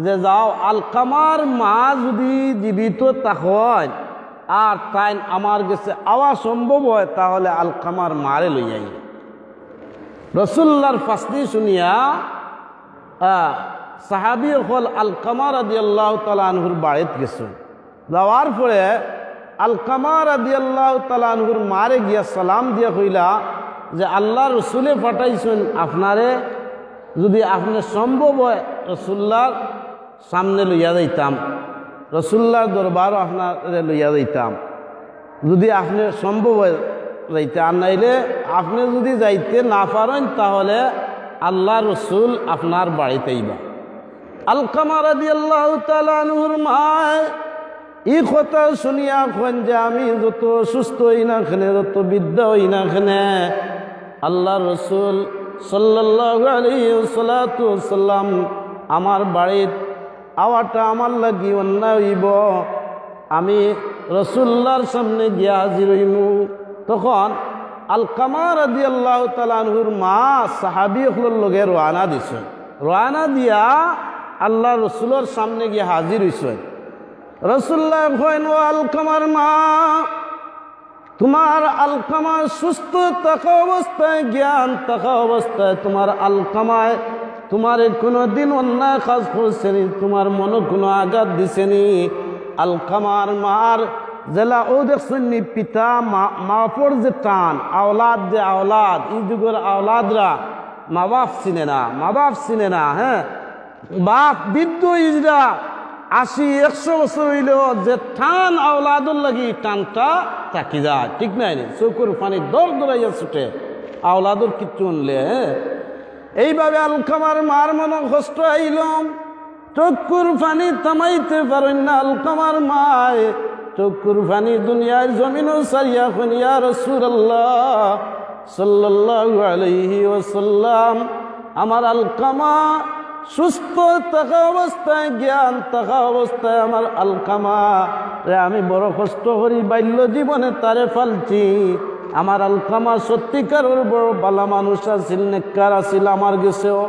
[SPEAKER 1] যে যাও, আলকামার মা যদি জীবিত হয় আর তাই আমার কাছে আওয়া সম্ভব হয় তাহলে আলকামার মারে লইয়াই। রসুল্লাহর ফাঁসি শুনিয়া সাহাবী হল আলকামা রাদিয়াল্লাহু তাআলা আনহুর বাড়িতে গেছেন। যাওয়ার পরে আলকামা রাদিয়াল্লাহু তাআলা আনহুর মারে গিয়া সালাম দিয়া কইলা যে আল্লাহ রসুলে পাঠাইছেন আপনারে, যদি আপনার সম্ভব হয় রসুল্লাহর সামনে লইয়া যাইতাম, রসুল্লাহর দরবারও আপনারে লইয়া যাইতাম, যদি আপনি সম্ভব হয় যাইতে, আর নাইলে আপনি যদি যাইতে না পারেন তাহলে আল্লাহ রসুল আপনার বাড়িতে আইবা। আলকামা রাদিয়াল্লাহু তাআলা আনহুর মা এই কথা শুনিয়া কন যে আমি যত সুস্থ হই না খেনে, যত বিদ্যা হই না খেনে, আল্লাহ রসুল সাল্লাল্লাহু আলাইহি ওয়াসাল্লাম আমার বাড়ির আওয়াটা আমার লাগি অন্যায় হইব, আমি রসুল্লাহর সামনে গিয়া হাজির হইমু। তখন আলকামা রাদিয়াল্লাহু তাআলা আনহুর মা সাহাবী হলোর লগে রওনা দিছে, রওনা দিয়া আল্লাহ রসুলের সামনে গিয়ে হাজির হইছে। রসুল্লাহ কইন, ও আলকামার মা, তোমার আলকামা সুস্থ থাকা অবস্থায়, জ্ঞান থাকা অবস্থায় তোমার আলকামায় তোমার কোনো দিন অন্যায় কাজ করছেনি, তোমার মনে কোনো আঘাত দিছেনি। আলকামার মার জেলা ও দেখছেননি পিতা মাপর যে টান, আওলাদ যে আওলাদ, এই যুগের আওলাদরা মা বাপ চিনে না, মা বাপ চিনে না। হ্যাঁ, বাপ বৃদ্ধ ইজরা 80-100 বছর হইলেও যে টান আওলাদুর লাগি টানটা থাকি যায়, ঠিক নাই? চকুর পানি দর দৌড়াইয়া ছুটে আওলাদুর কিচ্ছু আনলে। এইভাবে আলকামার মার মনে কষ্ট আইলাম, চকুর পানি থামাইতে পারেন না আলকামার মায়, চকুর পানি দুনিয়ার জমিনও সারিয়া কোন, ইয়া রাসূলুল্লাহ সাল্লাল্লাহু আলাইহি ওয়াসাল্লাম, আমার আলকামা সুস্থ থাকা অবস্থায়, জ্ঞান থাকা অবস্থায় আমার আলকামা রে আমি বড় কষ্ট করি বাল্য জীবনে তারে ফালছি। আমার আলকামা সত্যিকারের বড় ভালো মানুষ আছিল, নেককার আছিল আমার গেছেও,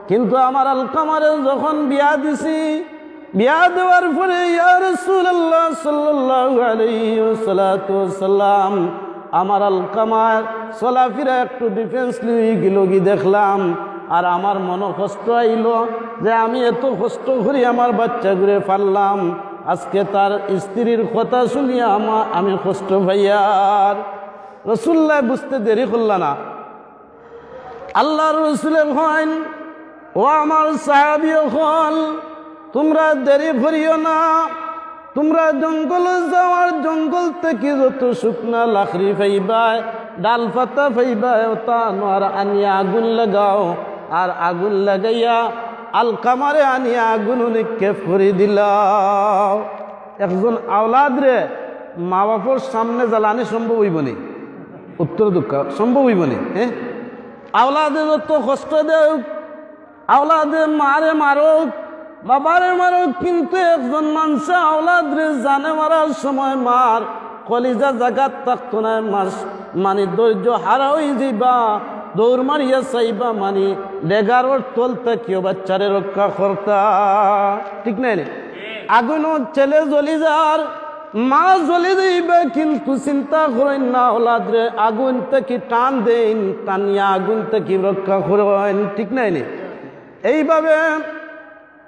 [SPEAKER 1] কিন্তু আমার আলকামারে যখন বিয়া দিছি, বিয়া দেওয়ার পরে ইয়া রাসূলুল্লাহ সাল্লাল্লাহু আলাইহি ওয়াসাল্লাম আমার আলকামার চলাফেরা একটু ডিফেন্স লিয়ে গেল, কি দেখলাম আর আমার মনে কষ্ট আইল যে আমি এত কষ্ট করি আমার বাচ্চা ঘুরে পারলাম, আজকে তার স্ত্রীর কথা শুনিয়া আমি কষ্ট পাইয়ার। রসুল্লাহ বুঝতে দেরি করল না। আল্লাহর রসুলে হন, ও আমার সাহাবীও হন, তোমরা দেরি করিও না, তোমরা জঙ্গলে যাওয়ার জঙ্গল থেকে যত শুকনা লাকড়ি পাইবাই, ডাল পাতা পাইবাই, তা নোয়ার আনিয়া আগুন লাগাও, আর আগুন লাগাইয়া আলকামারে আনিয়া আগুন নিক্ষেপ করে দিলাও। একজন আওলাদ রে মা বাপর সামনে জ্বালানি সম্ভব হইব নি? উত্তর দুঃখ সম্ভব হইব নি? হ্যাঁ, আওলাদে যত কষ্ট দেওক, আওলাদে মারে মারুক, বাবারে মারুক, কিন্তু একজন মানুষ আওলাদ রে জানে মারার সময় মার কলিজা জাগাত থাকতো না, মানে ধৈর্য হারা হয়ে যাইবা, দৌড় মারিয়া চাইবা, মানে ডেগারোর তলতে কেউ বাচ্চারে রক্ষা করতা, ঠিক নাই? আগুন ছেলে জ্বলি যার, মা জ্বলি দিবে, কিন্তু চিন্তা করেন না আওলাদ রে আগুন থেকে টান দেন, টানিয়া আগুন থেকে রক্ষা করেন, ঠিক নাই? এইভাবে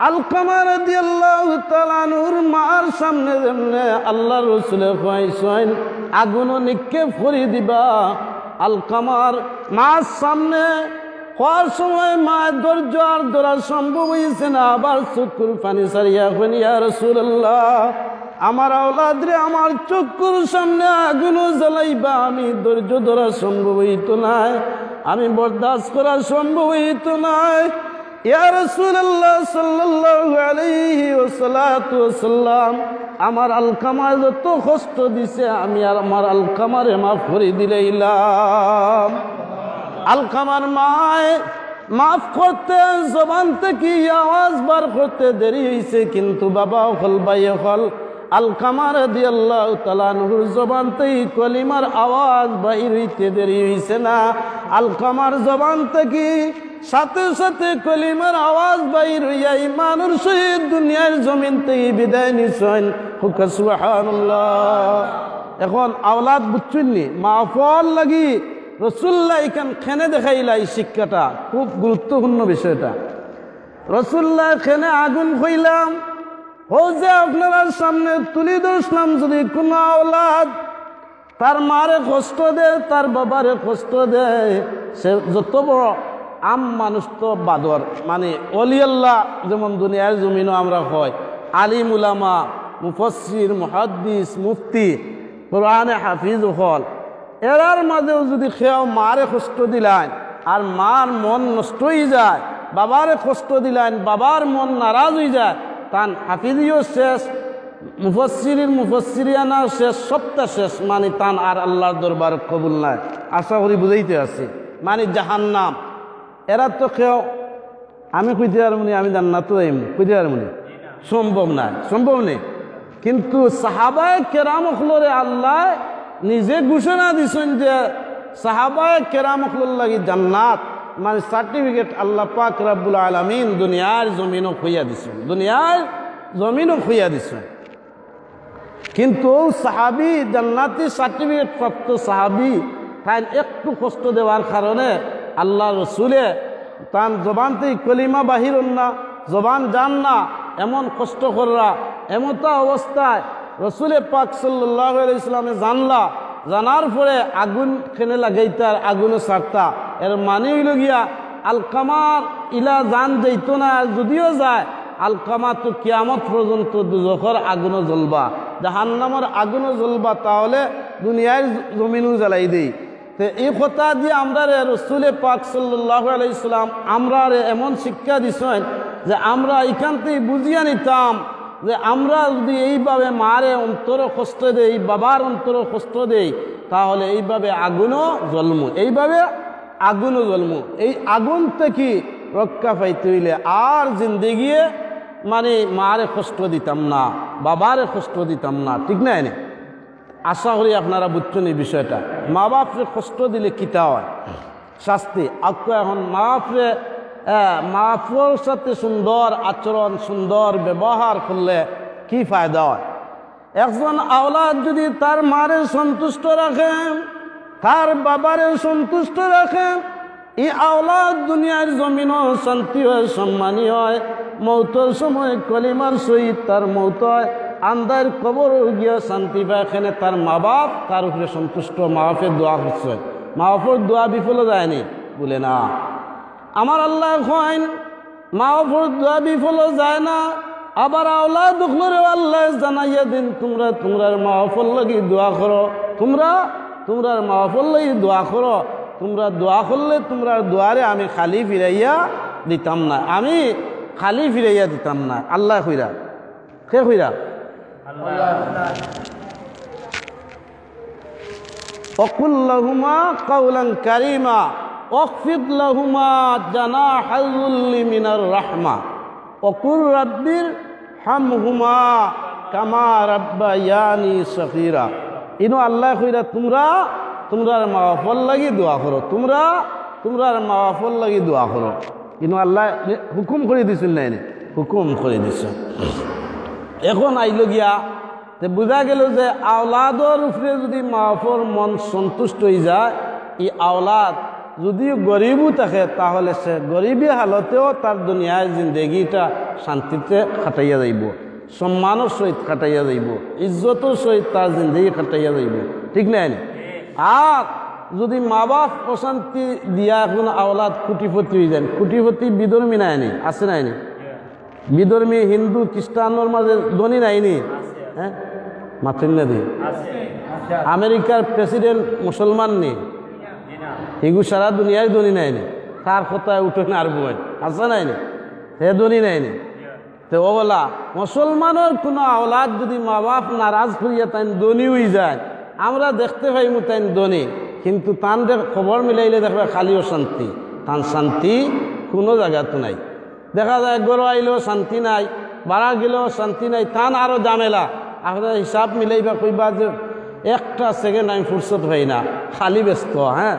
[SPEAKER 1] আলকামা রাদিয়াল্লাহু তাআলা আনহুর মার সামনে যেমনে আল্লাহর রাসূলে কইছেন আগুন নিক্ষেপ করে দিবা, আলকামার মার সামনে হওয়ার সময় মা ধৈর্য আর ধরা সম্ভব হয়েছে না, আবার চক্ষুর পানি ছাড়িয়া কইন, ইয়া রাসূলুল্লাহ, আমার আওলাদ রে আমার চক্ষুর সামনে আগুন জ্বালাইবা, আমি ধৈর্য ধরা সম্ভব হইতো নাই, আমি বরদাস্ত করা সম্ভব হইতো নাই। ইয়া রাসূলুল্লাহ সাল্লাল্লাহু আলাইহি ওয়াসাল্লাম, আমার আলকামা যত কষ্ট দিছে আমি আর আমার আলকামারে মাফ করে দিলাম। আলকামার মায় মাফ করতে জবান থেকে আওয়াজ বার করতে দেরি হয়েছে, কিন্তু বাবা হল ভাই হল আলকামা রাদিয়াল্লাহু তাআলা আনহুর জবান থেকে কলিমার আওয়াজ বাইর হইতে দেরি হয়েছে না, আলকামার জবান থেকে সাথে সাথে কলিমার আওয়াজ বাইর হইয়া ইমানের সহিত দুনিয়ার জমিন থেকে বিদায় নিছেন। সুবহানাল্লাহ। এখন আওলাদ বুঝছেন নি, মাফল লাগি রাসূলুল্লাহ এখান খেনে দেখাইলা, এই শিক্ষাটা খুব গুরুত্বপূর্ণ বিষয়টা। রাসূলুল্লাহ খেনে আগুন হইলাম ও যে আপনারা সামনে তুলি ধরলাম, যদি কোন আওলাদ তার মারে কষ্ট দেয়, তার বাবারে কষ্ট দেয়, সে যত বড় আম মানুষ তো বাদর, মানে অলি আল্লাহ যেমন দুনিয়ার জমিনও আমরা হয়, আলিম উলামা, মুফাসসির, মুহাদ্দিস, মুফতি, কোরআনে হাফিজ হল, এরার মাঝেও যদি কেউ মারে কষ্ট দিলেন আর মার মন নষ্ট হয়ে যায়, বাবারে কষ্ট দিলেন বাবার মন নারাজ হয়ে যায়, তান হাফিজিও শেষ, মুফাসসিরিয়ানা শেষ, সবটা শেষ, মানে তান আর আল্লাহর দরবার কবুল নাই। আশা করি বুঝাইতে আছি, মানে জাহান্নাম। এরা তো কেউ আমি কইতে পারবনি আমি জান্নাত কইতে পারবনি, সম্ভব না, সম্ভব নেই। কিন্তু সাহাবায়ে কেরাম হলরে আল্লাহ নিজে ঘোষণা দিছেন যে সাহাবায়ে কেরাম হলর লাগি জান্নাত, মানে সার্টিফিকেট আল্লাহ পাক রব্বুল আলামিন দুনিয়ার জমিনও খুইয়া দিছেন, দুনিয়ার জমিনও খুইয়া দিছেন। কিন্তু সাহাবি জান্নাতি সার্টিফিকেট প্রাপ্ত সাহাবি তাই একটু কষ্ট দেওয়ার কারণে আল্লাহ রসুলে তার জবান থেকে কলিমা বাহির না, জবান যান না, এমন কষ্ট কররা, এমতা অবস্থায় রসুলে পাক সাল্লাল্লাহু আলাইহি সাল্লামে জানলা, জানার পরে আগুন খেনে লাগাইতার, আগুনে ছাড়তা, এর মানে হইল গিয়া আলকামার ইলা জান যাইতো না, যদিও যায় আলকামা তো কিয়ামত পর্যন্ত দুজখর আগুনও জ্বলবা, জাহান্নামের আগুনও জ্বলবা, তাহলে দুনিয়ার জমিনও জ্বালাই দেই। তো এই কথা দিয়ে আমরা রসুলে পাক সাল্লাল্লাহু আলাইহি সাল্লাম আমরা এমন শিক্ষা দিছেন যে আমরা এখান থেকে বুঝিয়া নিতাম যে আমরা যদি এইভাবে মারে অন্তর কষ্ট দেই, বাবার অন্তর কষ্ট দেই, তাহলে এইভাবে আগুনও জ্বলমু, এইভাবে আগুনও জ্বলমু। এই আগুন থেকে রক্ষা পাইতে হইলে আর জিন্দেগিয়ে মানে মারে কষ্ট দিতাম না, বাবারে কষ্ট দিতাম না, ঠিক না? এনে আশা করি আপনারা বুঝছেন এই বিষয়টা। মা বাপরে কষ্ট দিলে কিতা হয় শাস্তি। এখন মা বাপর সাথে সুন্দর আচরণ, সুন্দর ব্যবহার করলে কি ফায়দা হয়? একজন আওলাদ যদি তার মারে সন্তুষ্ট রাখে, তার বাবারে সন্তুষ্ট রাখে, এই আওলাদ দুনিয়ার জমিনও শান্তি হয়, সম্মানী হয়, মৌতর সময় কলিমার সহিত তার মৌত হয়, আন্দার কবর গিয়া শান্তি পায়। এখানে তার মা বাপ তার উপরে সন্তুষ্ট, মা বাপের দোয়া করছে, মা বাপের দোয়া বিফলে যায়নি বলে না। আমার আল্লাহ কইন মা বাপের দোয়া বিফলে যায় না। আবার আওলাদ দুখলরে আল্লাহ জানাইয়া দিন তোমরা মা বাপের লাগি দোয়া করো, তোমরা মা বাপের লাগি দোয়া করো। তোমরা দোয়া করলে তোমরা দোয়ারে আমি খালি ফিরাইয়া দিতাম না, আমি খালি ফিরাইয়া দিতাম না। আল্লাহ কইরা কে কইরা وقل لهما قولا كريما واخفض لهما جناح الذل من الرحمة وقل رب ارحمهما كما ربياني صغيرا। ইনো আল্লাহ কইরা তোমরা মা বাপর লাগি দোয়া করো, তোমরা মা বাপর লাগি দোয়া করো। ইনো আল্লাহ হুকুম করে দিছিল না, হুকুম করে দিছ। এখন আইল গিয়া বোঝা গেল যে আওলাদর উপরে যদি মা বাপর মন সন্তুষ্ট হয়ে যায়, এই আওলাদ যদি গরিবও থাকে তাহলে সে গরিবী হালতেও তার দুনিয়ার জিন্দগিটা শান্তিতে কাটাইয়া যাইব, সম্মানের সহিত কাটাইয়া যাইব, ইজ্জতের সহিত তার জিন্দগি কাটাইয়া যাইব, ঠিক নাই? আর যদি মা বাপ অশান্তি দিয়া এখন আওলাদ কুটিপতি হয়ে যান, কুটিপতি বিধর্মী নাইনি আছে নাইনি? বিধর্মী হিন্দু খ্রিস্টানোর মাঝে ধনী নাইনি? হ্যাঁ মাথেন না দি আমেরিকার প্রেসিডেন্ট মুসলমান নি, এগু সারা দুনিয়ায় ধনী নাইনি, তার কথায় উঠে না আর বই আছে নাইনি? হে ধনী নাইনি। তো ও বলা মুসলমানের কোনো আওলাদ যদি মা বাপ নারাজ করিয়া তাই ধনী হয়ে যায়, আমরা দেখতে পাই তাই ধনী, কিন্তু তান খবর মিলাইলে দেখবে খালি অশান্তি, তান শান্তি কোনো জায়গাতে নাই। দেখা যায় গরু আইলেও শান্তি নাই, বাড়া গেলেও শান্তি নাই, তান আরও জামেলা। আপনার হিসাব মিলাইবা কইবা যে একটা সেকেন্ড আমি ফুরসত হই না, খালি ব্যস্ত, হ্যাঁ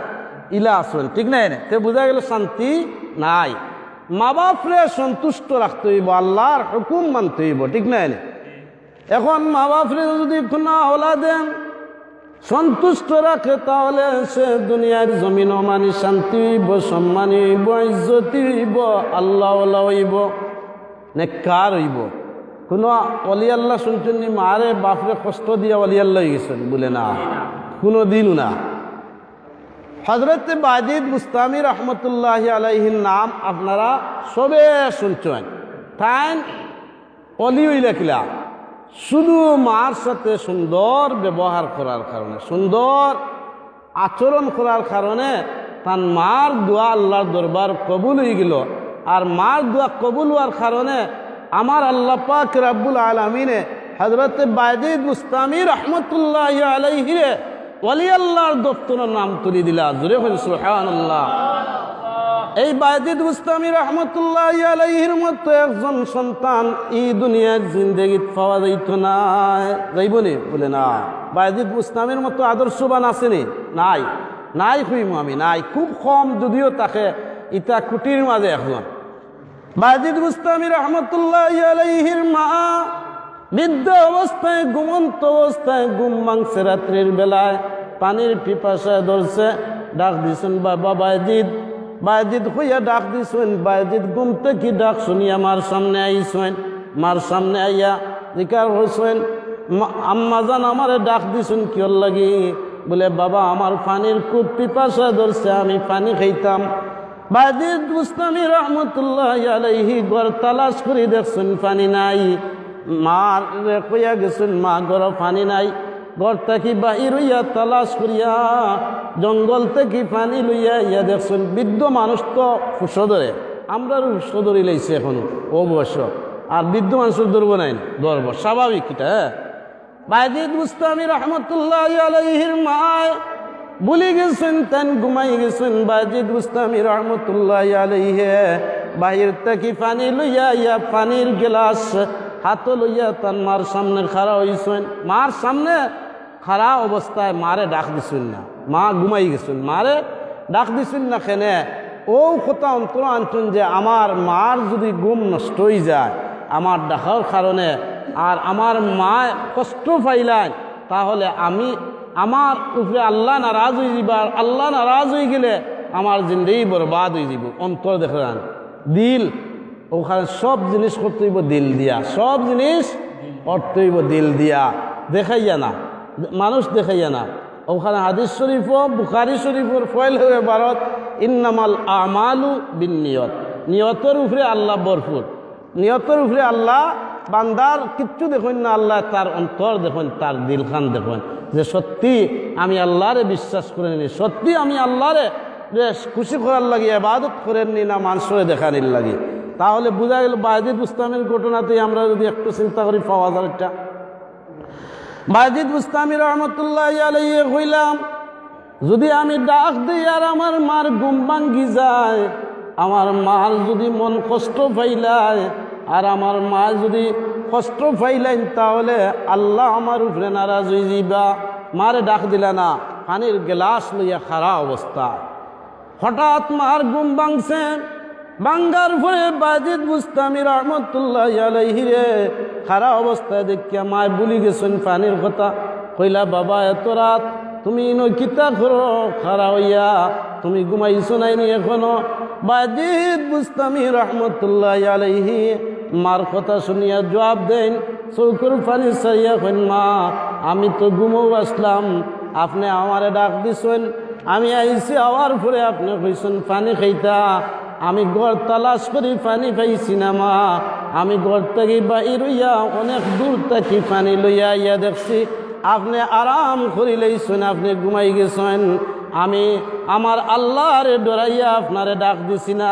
[SPEAKER 1] ইলা আসল, ঠিক নাই? তে বোঝা গেল শান্তি নাই। মা বাপরে সন্তুষ্ট রাখতে হইব, আল্লাহর হুকুম মানতে হইব, ঠিক নাই? এখন মা বাপরে যদি কোনো আওলাদে সন্তুষ্ট রাখে তাহলে সে দুনিয়ার জমিনও মানি শান্তি হইব, সম্মানী হইব, ইজ্জতি হইব, আল্লাহ হইব, নেককার হইব। কোনো অলি আল্লাহ শুনছেন মারে বাপরে কষ্ট দিয়া অলি আল্লাহ হয়ে গেছেন বলে না, কোনো দিনও না। হজরত বাজিদ বুস্তামি রহমতুল্লাহ আলাইহির নাম আপনারা সবে শুনছেন। তাই অলি হইলা কিলা শুধু মার সাথে সুন্দর ব্যবহার করার কারণে, সুন্দর আচরণ করার কারণে তার মার দোয়া আল্লাহর দরবার কবুল হয়ে গেল। আর মার দোয়া কবুল হওয়ার কারণে আমার আল্লাহ পাক রব্বুল আলামিনে হযরত বাজিদ বুস্তামি রহমতুল্লাহ আলাইহিরে ওলি আল্লাহর দপ্তরের নাম তুলে দিলা। জোরে বলেন সুবহানাল্লাহ। এই বাজিদ বুস্তামি রহমতুল্লাহ আলাইহির মতো একজন সন্তান এই দুনিয়ার জিন্দগিত পাওয়া যাইত না, যাইবনি বলে না। বাজিদ বুস্তামির মতো আদর্শবান আসেনি? নাই কইমু আমি, নাই, খুব কম, যদিও তাকে ইটা কুটির মাঝে এখন। বাজিদ বুস্তামি রহমতুল্লাহ আলাইহির মা বৃদ্ধ অবস্থায়, ঘুমন্ত অবস্থায়, ঘুম ভাঙছে রাত্রির বেলায়, পানির পিপাসায় ধরছে, ডাক দিছেন বাবা বাজিদ। বাজিদ হইয়া ডাক দিছেন। বাজিদ ঘুম থেকে ডাক শুনিয়া মার সামনে আইছেন। মার সামনে আইয়া জিকার হইছেন, আম্মা জান আমারে ডাক দিছেন কিয়র লাগি? বলে বাবা আমার পানির খুব পিপাসা ধরছে, আমি পানি খাইতাম। বাজিদ বুস্তামি রহমতুল্লাহ আলাইহি ঘর তালাশ করে দেখছেন পানি নাই। মার কইয়া গেছেন মা ঘর পানি নাই। ঘর থেকে বাহির হইয়া তালাশ করিয়া জঙ্গল থেকে পানি লইয়া ইয়া দেখছেন। বৃদ্ধ মানুষ তো ফুসো ধরে, আমরা ফুসো ধরে লাইছি এখন অবশ্য, আর বৃদ্ধ মানুষের ধরবো নাই, ধরবো স্বাভাবিক এটা। বাজিদ বুস্তামি রহমতুল্লাহ আলাইহির মায় ভুলে গেছেন, তেন ঘুমাই গেছেন। বাজিদ বুস্তামি রহমতুল্লাহ আলাইহি বাহির থেকে পানি লইয়া ইয়া পানির গ্লাস হাত লইয়া তার মার সামনে খাড়া হইছেন। মার সামনে খাড়া অবস্থায় মারে ডাক দিছেন না, মা ঘুমাই গেছেন, মারে ডাক দিছেন না। কেনে ও কথা অন্তর আনছেন যে আমার মার যদি ঘুম নষ্ট হয়ে যায় আমার ডাকার কারণে, আর আমার মা কষ্ট পাইলেন, তাহলে আমি আমার উপরে আল্লাহ নারাজ হয়ে যাবার, আল্লাহ নারাজ হয়ে গেলে আমার জিন্দগি বরবাদ হয়ে যাব। অন্তর দেখে যান, দিল ওখানে সব জিনিস করতে হইব দিল দিয়া, সব জিনিস করতে হইব দিল দিয়া, দেখাইয়া না, মানুষ দেখাইয়া না। ওখানে হাদিস শরীফ বুখারী শরীফের ফয়েল হয়ে ভারত ইন্নামাল আমালু বিন্নিয়ত, নিয়তের উপরে আল্লাহ ভরপুর, নিয়তের উপরে আল্লাহ। বান্দার কিচ্ছু দেখুন না, আল্লাহ তার অন্তর দেখুন, তার দিলখান দেখুন যে সত্যি আমি আল্লাহরে বিশ্বাস করে নি, সত্যি আমি আল্লাহরে খুশি করার লাগে ইবাদত করেননি না মানুষরে দেখানির লাগে। তাহলে বোঝা গেল বায়েজিদ বুস্তামির ঘটনাতেই আমরা যদি একটু চিন্তা করি পাওয়া যায়। একটা বায়েজিদ বুস্তামি রহমতুল্লাহ আলাইহি কইলাম, যদি আমি ডাক দিই আর আমার মার ঘুম ভাঙ্গি যায়, আমার মার যদি মন কষ্ট পাইলায় আর আমার মা যদি কষ্ট পাইলেন, তাহলে আল্লাহ আমার উপরে নারাজ হয়ে যাইবা। মারে ডাক দিলা না, পানির গ্লাস লইয়া খারা অবস্থা, হঠাৎ মার ঘুম ভাঙছে। ভাঙ্গার পরে বায়েজিদ বুস্তামি রহমতুল্লাহ আলাইহি রে খারা অবস্থায় দেখিয়া মায় বলি গেছেন পানির কথা। কইলা, বাবা এত রাত তুমি কিতা করো খারা হইয়া, তুমি ঘুমাইছো নাইনি এখনো? বায়েজিদ বুস্তামি রহমতুল্লাহ আলাইহি মার কথা শুনিয়া জবাব দেন, চৌকুর পানি চাইয়া কইন, মা আমি তো ঘুমও আসলাম, আপনি আমারে ডাক দিছেন, আমি আইছি, আওয়ার পরে আপনি কইছেন পানি খাইতা, আমি ঘর তালাশ করি পানি পাইছি না মা, আমি ঘর থেকে বাইর হইয়া অনেক দূর থেকে পানি লইয়া ইয়া দেখছি আপনি আরাম করি লইছেন, আপনি ঘুমাই গেছেন। আমি আমার আল্লাহরে ডরাইয়া আপনারে ডাক দিছি না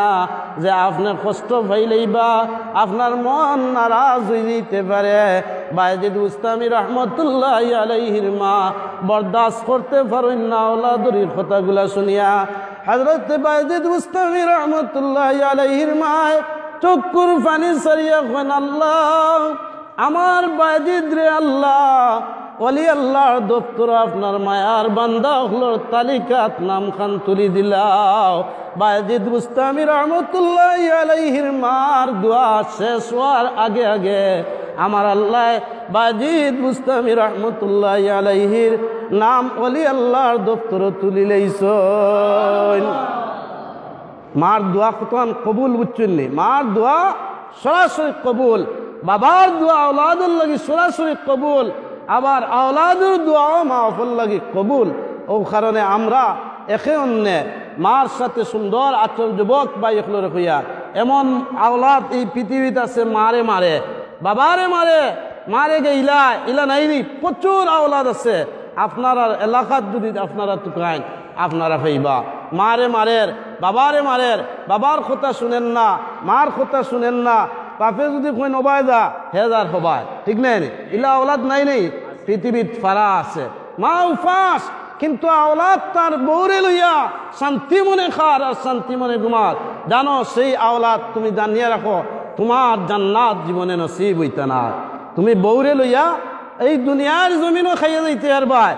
[SPEAKER 1] যে আপনি কষ্ট পাইলেইবা আপনার মন নারাজ হয়ে যেতে পারে। বায়েজিদ বুস্তামি রহমতুল্লাহ আলাইহির মা বরদাস্ত করতে পারেন না ওলাদুর কথাগুলা শুনিয়া। হযরত বায়েজিদ বুস্তামি রহমতুল্লাহ আলাইহির মা চক্ষুর পানি সারিয়া কইন, আল্লাহ আমার বায়েজিদ রে, আল্লাহ ওলি আল্লাহর দপ্তর আপনার মায়ার বান্দা হলোর তালিকাত নাম খান তুলি দিলাও। বায়েজিদ বুস্তামি রহমতুল্লাহ আলাইহির মার দোয়া শেষ হওয়ার আগে আগে আমার আল্লাহ বায়েজিদ বুস্তামি রহমতুল্লাহ আলাইহির নাম ওলি আল্লাহর দপ্তর তুলি লইছেন। মার দোয়া কতন কবুল বুঝছেননি? মার দোয়া সরাসরি কবুল, বাবার দোয়া আওলাদের লাগি সরাসরি কবুল, আবার আওলাদের দোয়াও মাহফুল লাগি কবুল। ও কারণে আমরা একে অন্যে মার সাথে সুন্দর আচরণ, যুবক বা এগুলো রেখইয়া এমন আওলাদ এই পৃথিবীতে আছে মারে মারে, বাবারে মারে, মারে গে ইলা ইলা নাইনি, প্রচুর আওলাদ আছে। আপনারা এলাকাত যদি আপনারা টুকাইন আপনারা পাইবা। মারে মারের, বাবারে মারের, বাবার কথা শুনেন না, মার কথা শুনেন না। বাপে যদি কই নবায়দা হেজার হবায়, ঠিক নাই? ইলা আওলাদ নাই নেই পৃথিবীত ফারা আছে। মা উপাস, কিন্তু আওলাদ তার বউরে লইয়া শান্তি মনে খার আর শান্তি মনে ঘুমার। জানো সেই আওলাদ তুমি জানিয়ে রাখো, তোমার জান্নাত জীবনে নসিব হইতে না। তুমি বউরে লইয়া এই দুনিয়ার জমিনও খাইয়ে যাইতে আর ভাই।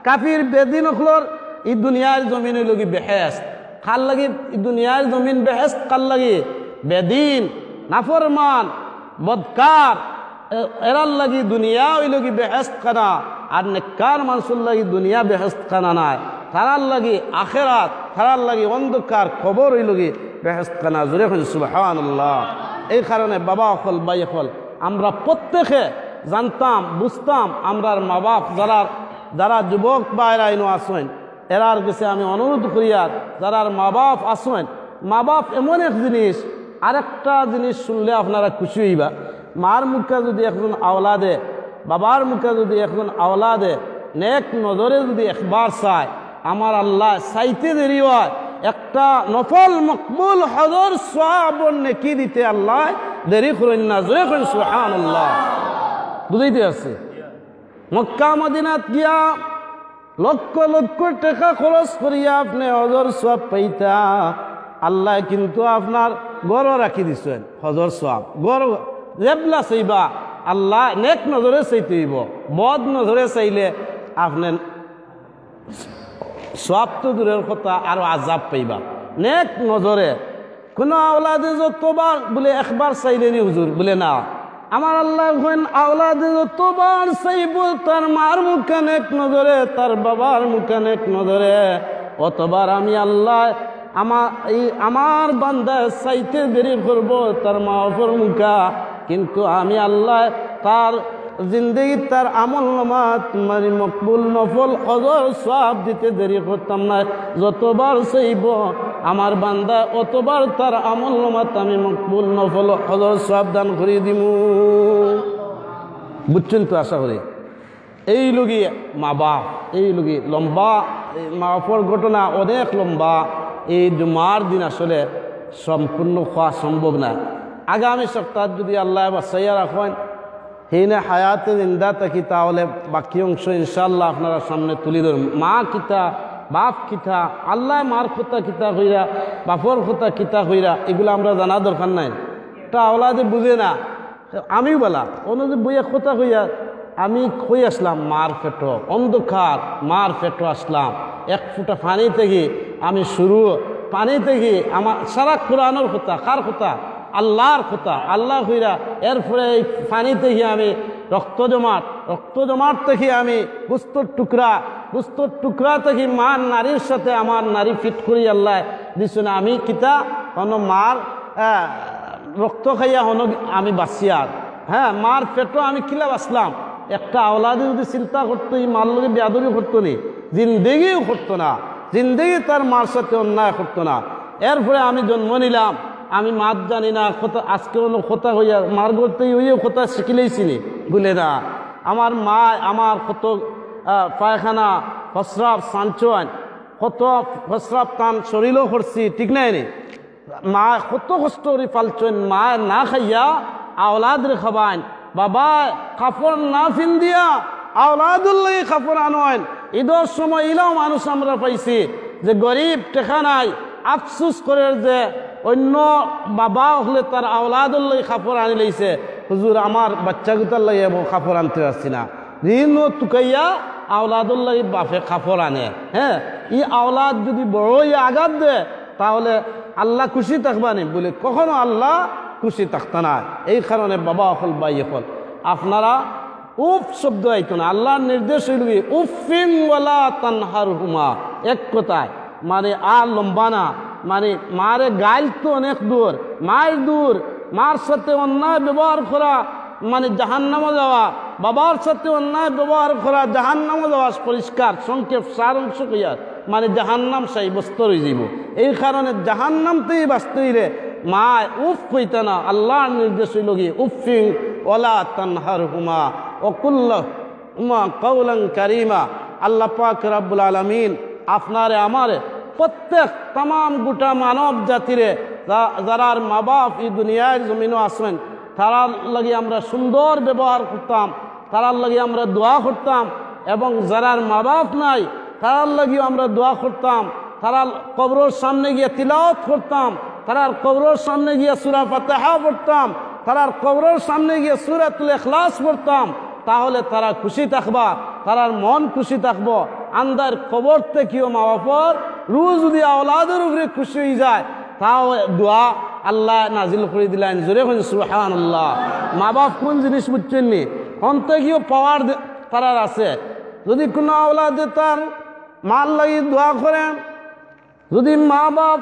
[SPEAKER 1] কাফির বেদিন হলোর এই দুনিয়ার জমিনে লগি বেহেস্ত খাল লাগি, এই দুনিয়ার জমিন বেহেস্ত কাল লাগি বেদিন নাফরমান বদকার এরার লাগি দুনিয়া ওই লগি বেহেস্ত খানা, আর নেককার মানুষের লাগি দুনিয়া বেহেস্ত খানা নাই। তারার লাগি আখেরাত, তারার লাগি অন্ধকার কবর ওই লগি বেহেস্ত খানা। জোরে কইন সুবহানাল্লাহ। এই কারণে বাবা অকল বাই অকল আমরা প্রত্যেকে জানতাম বুঝতাম, আমরার মা বাপ যারা যুবক বাইরা আইনো আসেন এরার কাছে আমি অনুরোধ করি, আর যারা মা বাপ আসেন, মা বাপ এমন এক জিনিস, আরেকটা জিনিস শুনলে আপনারা খুশি হইবা। মার মুখে যদি একজন আওলাদে, বাবার মুখে যদি একজন আওলাদে নেক নজরে যদি একবার চায়, আমার আল্লাহ চাইতে দেরি হয় একটা নফল মকবুল হজর সওয়াব নেকি দিতে আল্লাহ দেরি করেন না। জয় করেন সুবহানাল্লাহ। বুঝাইতে আছে? মক্কা মদিনাত গিয়া লক্ষ লক্ষ টাকা খরচ করিয়া আপনি হজর সওয়াব পাইতা, আল্লাহ কিন্তু আপনার গড় রাখি দিছেন হজর সওয়াব। গড় যেবলা চাইবা আল্লাহ নেক নজরে চাইতে হইব, বদ নজরে চাইলে আপনি সওয়াব তো দূরের কথা আরো আজাব পাইবা। নেক নজরে কোনো আওলাদে যতবার বলে একবার চাইলে নি হুজুর বলে না, আমার আল্লাহ আওলাদে যতবার চাইব তার মার মুখে নেক নজরে, তার বাবার মুখে নেক নজরে, অতবার আমি আল্লাহ আমার বান্দা চাইতে দেরি করব তার মাফর মুখা, কিন্তু আমি আল্লাহ তার জিন্দগি তার আমল নামাত মানে মকবুল নফল হজর সওয়াব দিতে দেরি করতাম না। যতবার চাইব আমার বান্দা অতবার তার আমল নামাত আমি মকবুল নফল হজর সওয়াব দান করে দিমু। বুঝছেন তো আশা করি। এই লগি মা বাপ, এই লগি লম্বা মা বাপর ঘটনা অনেক লম্বা। এই জুমার দিন আসলে সম্পূর্ণ হওয়া সম্ভব না। আগামী সপ্তাহ যদি আল্লাহ বাসাইয়া রাখেন হেনে হায়াতে জিন্দা থাকি তাহলে বাকি অংশ ইনশাআল্লাহ আপনারা সামনে তুলি ধরুন। মা কিতা বাপ কিতা, আল্লাহ মার কথা কিতা হইরা বাপর কথা কিতা হইরা এগুলো আমরা জানা দরকার নাই। তা ওলাদে বুঝে না। আমিও বলা অন্য বইয়া কথা হইয়া আমি কই আসলাম মার পেটো, অন্ধকার মার পেটো আসলাম। এক ফুটা পানি থেকে আমি শুরু, পানি থেকে আমার সারা কোরআনের কথা, কার কথা? আল্লাহর কথা। আল্লাহ হইরা এরপরে এই পানি থেকে আমি রক্ত জমাট থেকে আমি গুস্তর টুকরা থেকে মার নারীর সাথে আমার নারী ফিট করি আল্লাহ দিছ না। আমি কিতা হন মার রক্ত খাইয়া হন আমি বাঁচিয়ার, হ্যাঁ মার পেটো আমি কিলা বাঁচলাম। একটা আওলাদে যদি চিন্তা করতো এই মার লোকে বেয়াদবি করতো নি, জিন্দেগিও করতো না, জিন্দেগি তার মার সাথে অন্যায় করতো না। এরপরে আমি জন্ম নিলাম, আমি মাত জানি না, কথা আজকে অন্য কথা হইয়া মার করতেই হইয়া কথা শিখিলেইছিনি বলে না। আমার মা আমার কত পায়খানা ফসরাপ সাঞ্চন, কত ফসরাপ টান শরীরও করছি, ঠিক নাই নি? মা কত কষ্ট করে পালছেন, মা না খাইয়া আওলাদ রে খাবাইন। বাবা কাপড় না ফিন দিয়া আওলাদুল্লাহ কাপড় আনয়েন। ঈদের সময় ইলাও মানুষ আমরা পাইছি যে গরিব টেকা নাই, আফসুস করে যে অন্য বাবা হলে তার আওলাদুল্লাহ কাপড় আনি লইছে। হুজুর আমার বাচ্চাগুতার লাগে কাপড় আনতে পারছি না, ঋণ তুকাইয়া আওলাদুল্লাহ বাপে কাপড় আনে। হ্যাঁ, এই আওলাদ যদি বড়ই আঘাত দেয় তাহলে আল্লাহ খুশি থাকবানি বলে কখনো আল্লাহ খুশি থাকত না। এই কারণে বাবা হল বাই হল আপনারা উফ শব্দ আইতো না। আল্লাহর নির্দেশ হইল উফিন ওয়ালা তানহার হুমা, এক কথায় মানে আর লম্বা না, মানে মারে গাইল তো অনেক দূর, মায়ের দূর, মার সাথে অন্যায় ব্যবহার করা মানে জাহান্নামে যাওয়া, বাবার সাথে অন্যায় ব্যবহার করা জাহান্নামে যাওয়া। পরিষ্কার সংক্ষেপ সার অংশ কইয়ার মানে জাহান্নাম সেই বস্তু হয়ে যাব। এই কারণে জাহান্নামতেই বাঁচতে হইলে মা উফ কইতে না। আল্লাহর নির্দেশ হইল কি উফিন ওয়ালা তানহার হুমা ওকুল্লাহুমা কওলান কারীমা। আল্লাহ পাক রব্বুল আলামিন আপনারে আমারে প্রত্যেক তাম গোটা মানব জাতিরে যারার মা বাপ এই দুনিয়ার জমিনও আসেন তারার লাগে আমরা সুন্দর ব্যবহার করতাম, তারার লাগে আমরা দোয়া করতাম। এবং যারার মা বাপ নাই তারার লাগিও আমরা দোয়া করতাম, তারার কবরের সামনে গিয়ে তিলাওয়াত করতাম, তারার কবরের সামনে গিয়ে সূরা ফাতিহা পড়তাম, তারার কবরের সামনে গিয়ে সূরাতুল ইখলাস পড়তাম। তাহলে তারা খুশি থাকবা, তারার মন খুশি থাকবো। আন্দার কবর থেকেও মা বাপর রোজ যদি আওলাদের উপরে খুশি হয়ে যায় তাও দোয়া আল্লাহ নাজিল করে দিলেন। জোরে হন সুবহানাল্লাহ। মা বাপ কোন জিনিস বুঝছেন নি? অন্তে গিয়েও পাওয়ার তারার আছে। যদি কোনো আওলাদে তার মাল লাগি দোয়া করেন, যদি মা বাপ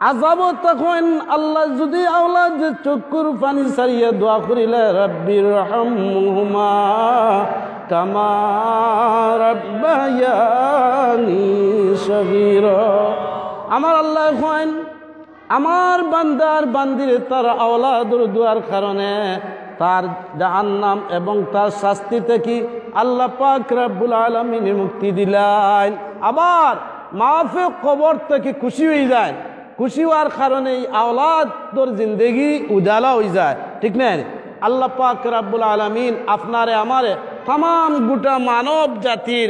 [SPEAKER 1] আযাবও তখন আল্লাহ যদি আওলাদ চক্ষুর পানি সারিয়ে দোয়া করিলে রাব্বির রহমহুমা কামা রাব্বায়ানি সগীরা। আমার আল্লাহ কইন আমার বান্দার বান্দিরে তার আওলাদের দোয়ার কারণে তার জাহান্নাম এবং তার শাস্তি থেকে আল্লাহ পাক রব্বুল আলামিন মুক্তি দিলেন। আবার মাফে কবর থেকে খুশি হয়ে যায়, খুশি হওয়ার কারণে আওলাদর জিন্দগি উজালা হয়ে যায়, ঠিক না? আল্লাহ পাক রব্বুল আলামিন আপনারে আমারে তাম গোটা মানব জাতির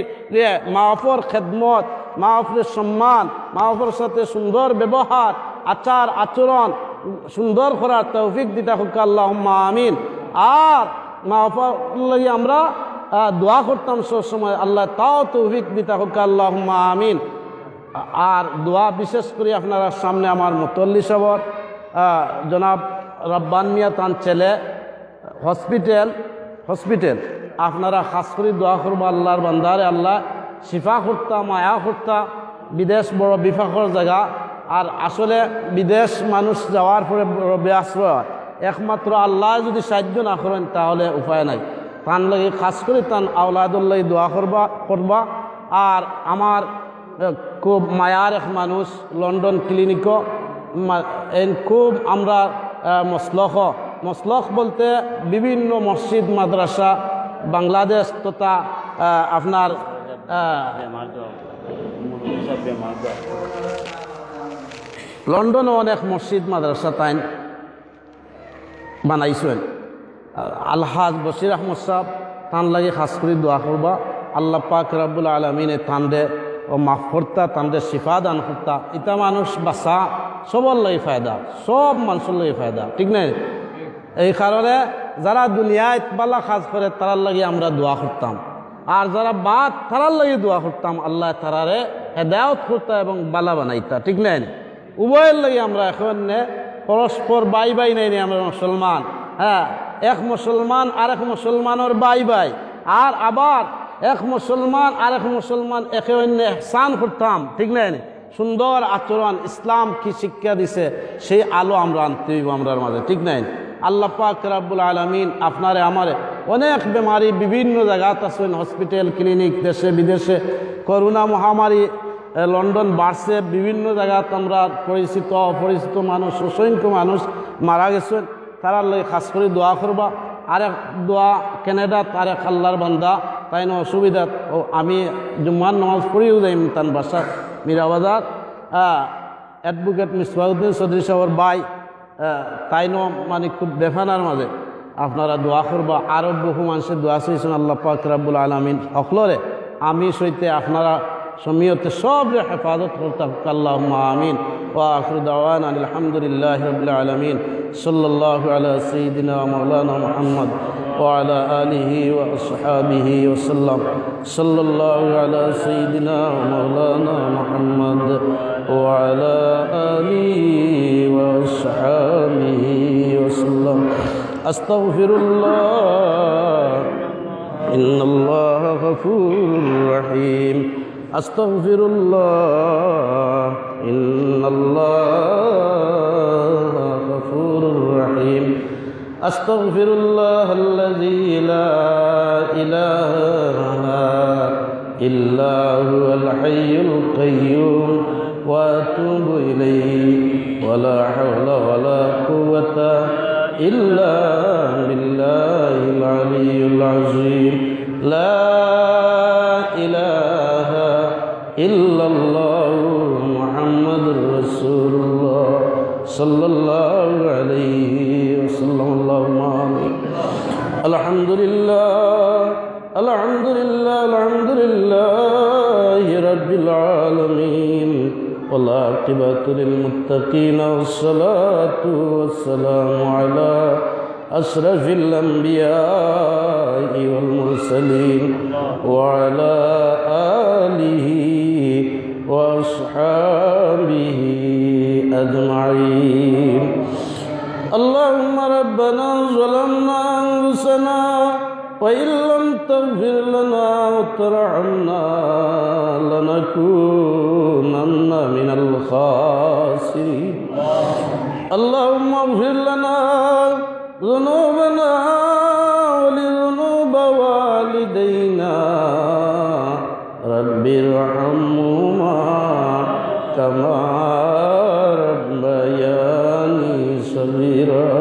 [SPEAKER 1] মাফর খেদমত, মাফের সম্মান, মাফের সাথে সুন্দর ব্যবহার, আচার আচরণ সুন্দর করার তৌফিক দিতে হোক আল্লাহুম্মা আমিন। আর মাফর লাগি আমরা দোয়া করতাম সব সময়, আল্লাহ তাও তৌফিক দিতে হোক আল্লাহুম্মা আমিন। আর দোয়া বিশেষ করে আপনারা সামনে আমার মুতল্লি সবর জনাব রব্বান মিয়া তান ছেলে হসপিটাল আপনারা খাস করে দোয়া করবো আল্লাহর বান্দারে আল্লাহ শিফা করতা, মায়া করতা। বিদেশ বড় বিফাকর জায়গা, আর আসলে বিদেশ মানুষ যাওয়ার পরে রবে আশ্রয় হয়। একমাত্র আল্লাহ যদি সাহায্য না করেন তাহলে উপায় নাই। তান লাগে খাস করে তান আওলাদুল্লাহ দোয়া করবা। আর আমার খুব মায়ার এক মানুষ লন্ডন ক্লিনিকও খুব আমরা মসলখ বলতে বিভিন্ন মসজিদ মাদ্রাসা বাংলাদেশ তথা আপনার লন্ডনও অনেক মসজিদ মাদ্রাসা তাই বানাইছেন। আলহাজ বশির আহমদ সাহেব তান লাগে খাস করে দোয়া করবা। আল্লাহ পাক রব্বুল আলমিনে তানরে ও মাফ করতা, তানরে শিফা দান করতা। ইটা মানুষ বাসা সবর লাগে ফায়দা, সব মানুষের লাগে ফায়দা, ঠিক নাই? এই কারণে যারা দুনিয়ায় বালা কাজ করে তারার লাগে আমরা দোয়া করতাম, আর যারা বাদ তারার লাগে দোয়া করতাম আল্লাহ তারারে হেদায়ত করতা এবং বালা বানাইতা, ঠিক নাই? উভয়ের লাগে আমরা এখন পরস্পর বাই বাই নাই আমরা মুসলমান। হ্যাঁ, এক মুসলমান আর এক মুসলমানের বাই বাই, আর আবার এক মুসলমান আর এক মুসলমান একে অন্য এহসান করতাম, ঠিক নাই? সুন্দর আচরণ ইসলাম কি শিক্ষা দিছে সেই আলো আমরা আনতে হইব আমরার মাঝে, ঠিক নাই? আল্লাহ পাক রব্বুল আলামিন আপনারে আমারে অনেক বেমারি বিভিন্ন জায়গাত আছেন, হসপিটাল ক্লিনিক দেশে বিদেশে, করোনা মহামারী লন্ডন বাড়ছে, বিভিন্ন জায়গাত আমরা পরিচিত অপরিচিত মানুষ অসংখ্য মানুষ মারা গেছেন। তারার লাগে খাস করে দোয়া করবা। আরেক দোয়া ক্যানাডা তারেক আল্লাহর বান্দা তাই না অসুবিধা, ও আমি জুম্মার নামাজ পড়িও যাই তান বাসা মীরাবাজার। অ্যাডভোকেট মিসবাউদ্দিন চৌধুরী সাহেবের ভাই তাই ন মানে খুব বেফানার মাঝে আপনারা দোয়া করবা। আরও বহু মানুষের দোয়া চাইছেন আল্লাহ পাক রব্বুল আলামিন সকলরে আমি সইতে আপনারা সমীয়তে সবরে হেফাজত করতাম। আল্লাহুম্মা আমিন। ওয়া আখিরু দাওয়ানা আলহামদুলিল্লাহি রাব্বিল আলামিন। সাল্লাল্লাহু আলা সাইয়্যিদিনা মাওলানা মুহাম্মদ ওয়া আলা আলিহি ওয়া আসহাবিহি ওয়া সাল্লাম। সাল্লাল্লাহু আলা সাইয়্যিদিনা মাওলানা মুহাম্মদ ওয়া আলা আলিহি ওয়া আসহাবিহি ওয়া সাল্লাম। আস্তাগফিরুল্লাহ ইন্নাল্লাহা গফুরুর রহিম। আস্তাগফিরুল্লাহ ইন্নাল্লাহা গফুরুর রহিম। আস্তাগফিরুল্লাহাল্লাযী লা ইলাহা ইল্লা হুয়াল হাইয়ুল কাইয়্যুম ওয়া আতুবু ইলাইহি ওয়া লা হাওলা ওয়া লা কুওয়াতা ইল্লা বিল্লাহিল আলিয়্যিল আযীম। লা ইলাহা ইল্লাল্লাহু মুহাম্মাদুর রাসূলুল্লাহ সাল্লাল্লাহু আলাইহি ওয়াসাল্লাম। আল্লাহুম্মা আমিন। আলহামদুলিল্লাহ আলহামদুলিল্লাহ আলহামদুলিল্লাহি রাব্বিল আলামিন। ওয়াল আকিবাতু লিল মুত্তাকিন ওয়াসসালাতু ওয়াসসালামু আলা আশরাফিল আমবিয়াই ওয়াল মুরসালিন ওয়া আলা আলিহি ওয়া আসহাবিহি আজমাইন। اللهم ربنا ظلمنا أنفسنا وإن لم تغفر لنا وترحمنا لنكونن من الخاسرين. اللهم اغفر لنا ذنوبنا ولذنوب والدينا رب ارحمهما كما ربياني صغيرا.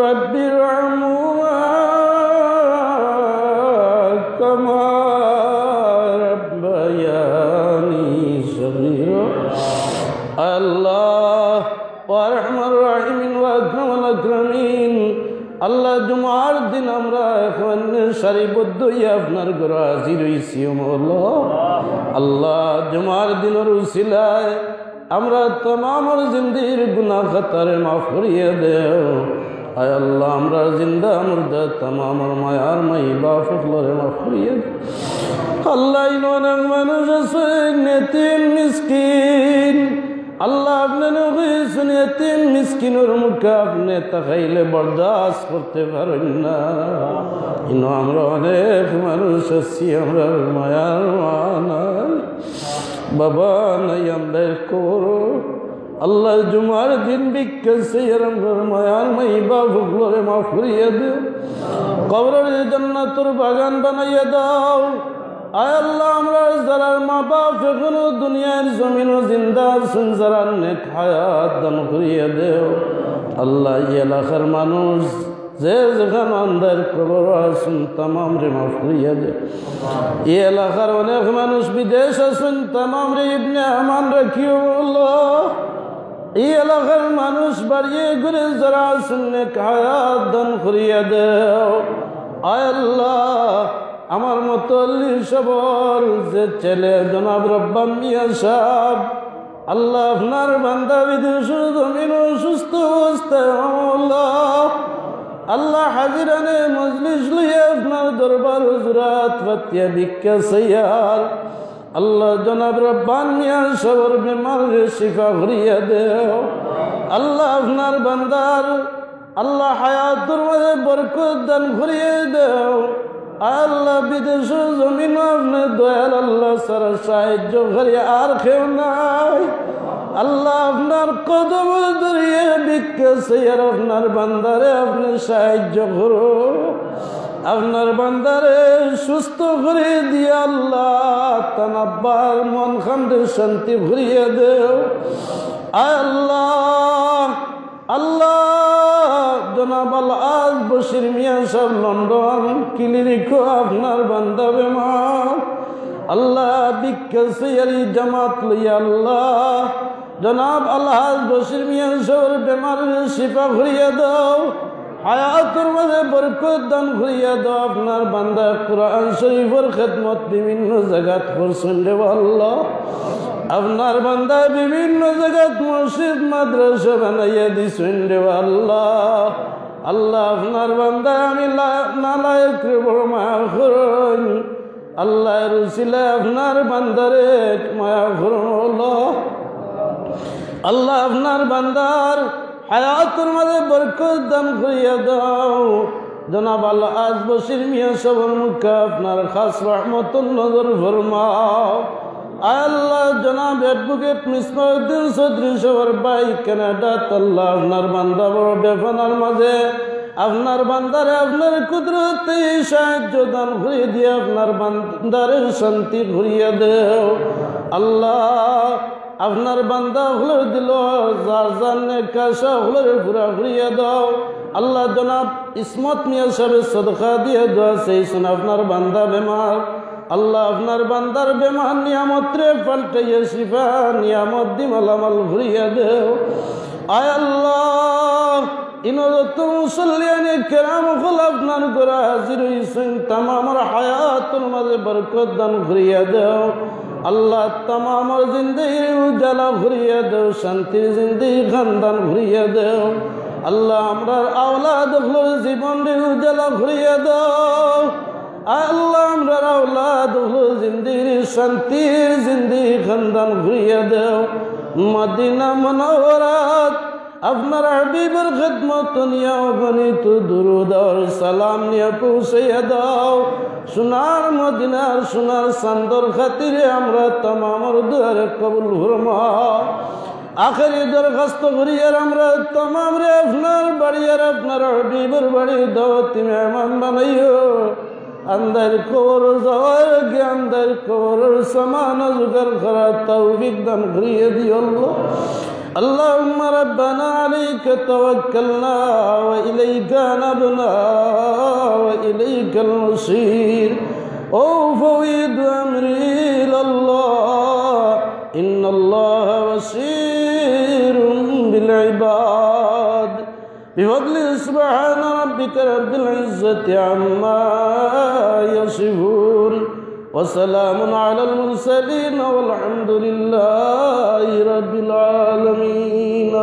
[SPEAKER 1] رب ارحمهما كما ربياني صغيرا. الله وارحم الراحمين واكرم الاكرمين. আল্লাহ জুমার দিন আমরা এখন সারিবদ্ধ হয়ে আপনার ঘরে হাজির হইছি মওলা। আল্লাহ জুমার দিনের উসিলায় আমরা তমামর জিন্দির গুনাহ খাতারে মাফ করিয়ে দেও। আয় আল্লাহ আমরা জিন্দা মুর্দা তমামর মায়ার মাই বাপ সকলরে মাফ করিয়ে দেও। আল্লাহ অনেক মানুষ আছে নেতিম মিসকিন, আল্লাহ আপনি নবীন এতিম মিসকিনের মুখে আপনি তাকাইলে বরদাস্ত করতে পারেন না। কিন্তু আমরা অনেক মানুষ আছি আমরা মায়ার মা নাই, বাবা নাই, আমরা করো আল্লাহ জুমার দিন বিক্ষে সেইরম মায়ার মাইবা ভুগলোরে মাফ করিয়ে দিও কবরের জান্নাতুর বাগান বানাইয়ে দাও আয় আল্লাহ আমরা যারা মা বাপ এখনো দুনিয়ার জমিন ও জিন্দা আছেন যারা নেক হায়াত দান করিয়ে দেও আল্লাহ এই এলাকার মানুষ যে যেখানে আন্দার কবর আছেন তামাম রে মাফ করিয়ে দেও এই এলাকার অনেক মানুষ বিদেশ আছেন তামাম রে ইবনে আমান রাখিও আল্লাহ এই এলাকার মানুষ বাড়িয়ে ঘুরে যারা আছেন নেক হায়াত দান করিয়ে দেও আয় আল্লাহ আমার মতো সবর যে ছেলে জনাব রব্বান মিয়া সাহেব আল্লাহ আপনার বান্দা বিদেশ জমিন সুস্থ অবস্থায় আল্লাহ আল্লাহ হাজিরানে মজলিস লইয়া আপনার দরবার হুজুরাত ফাতিয়া ভিক্ষা সাইয়ার আল্লাহ জনাব রব্বান মিয়া সবর বেমারে শিফা করিয়া দেও আল্লাহ আপনার বান্দার আল্লাহ হায়াতুর মাঝে বরকত দান করিয়ে দেও আল্লাহ বিদেশ জমিন আপনার দয়াল আল্লাহ সারা সাহায্য করি আর কেউ নাই আল্লাহ আপনার কদম ধরিয়ে ভিক্ষা চাইয়ার আপনার বান্দারে আপনি সাহায্য করো আপনার বান্দারে সুস্থ করে দিয়ে আল্লাহ তানাব্বার মন খান্ডে শান্তি ভরিয়ে দেও আল্লাহ আল্লাহ জনাব আজ বশির মিয়া সাহেব লন্ডন ক্লিনিকও আপনার বান্দা বেমার আল্লাহ ভিক্ষা চাইয়ারি জামাত লইয়া আল্লাহ জনাব আলহাজ বশির মিয়া সাহেবের বেমারের শিফা করিয়া দাও হায়াতুর মাঝে বরকত দান করিয়া দাও আপনার বান্দা কুরআন শরীফের খেদমত বিভিন্ন জায়গাত করছেন রে আল্লাহ আপনার বান্দা বিভিন্ন জায়গাত মসজিদ মাদ্রাসা বানাইয়া দিছেন রে আল্লাহ আল্লাহ আপনার বান্দা আমি নালায়েক বড় মায়া করুন আল্লাহর উসিলায় আপনার বান্দারে মায়া করুন আল্লাহ আপনার বান্দার হায়াতুর মাঝে বরকত দান করিয়া দাও জনাব আল্লাহ আজ বশির মিয়া সাহেবের মুখে আপনার খাস রহমতুল নজর ফরমাও আল্লাহ জনাব অ্যাডভোকেট মিসবাউদ্দিন চৌধুরী সাহেবের ভাই কানাডা আল্লাহ আপনার বান্দা বড় বেফানার মাঝে আপনার বান্দারে আপনার কুদরতে সাহায্য দান করিয়ে দিয়ে আপনার বান্দারে শান্তি ঘুরিয়ে দেও আল্লাহ আপনার বান্দা হলে দিল যার জানে কাশা হলে ঘুরা ঘুরিয়ে দাও আল্লাহ জনাব ইসমত মিয়া সাহেবের সদকা দিয়ে দোয়া চাইছেন আপনার বান্দা বেমার আল্লাহ আপনার বান্দার বেমার নিয়ামতরে পাল্টাইয়া শিফা নিয়ামত দি মালামাল ঘুরিয়ে দেও আয় আল্লাহ ইনরত মুসল্লিয়ানে কেরাম হল আপনার গোরা হাজির হইছেন তামামর হায়াতুর মাঝে বরকত দান ঘুরিয়ে দেও আল্লাহ তামামর জিন্দেগির উজালা ঘুরিয়ে দেও শান্তির জিন্দেগি খানদান ঘুরিয়ে দেও আল্লাহ আমরার আওলাদ হল জীবনের উজালা ঘুরিয়ে দেও আল্লাহ আমরার আওলাদ হল জিন্দেগির শান্তির জিন্দেগি খানদান ঘুরিয়ে দেও মদিনা মুনাওয়ারাত আপনার হাবিবের খেদমত নিয়ে গণিত দুরুদ আর সালাম নিয়ে পৌঁছাইয়া দাও সোনার মদিনার সোনার চান্দর খাতিরে আমরা তামামর দুয়ারে কবুল ফরমাও আখেরি দরখাস্ত করিয়ার আমরা তামাম রে আপনার বাড়ি আর আপনার হাবিবের বাড়ি দাওয়াতি মেহমান বানাইও আন্দার কবর যাওয়ার জ্ঞানদার কবরের সমান জোগাড় করার তৌফিক দান করিয়ে দিও আল্লাহ اللهم ربنا عليك توكلنا وإليك نبنا وإليك المصير أفوض أمري إلى الله إن الله بصير بالعباد بفضل سبحان ربك رب العزة عما يصفون وسلام على المرسلين والحمد لله رب العالمين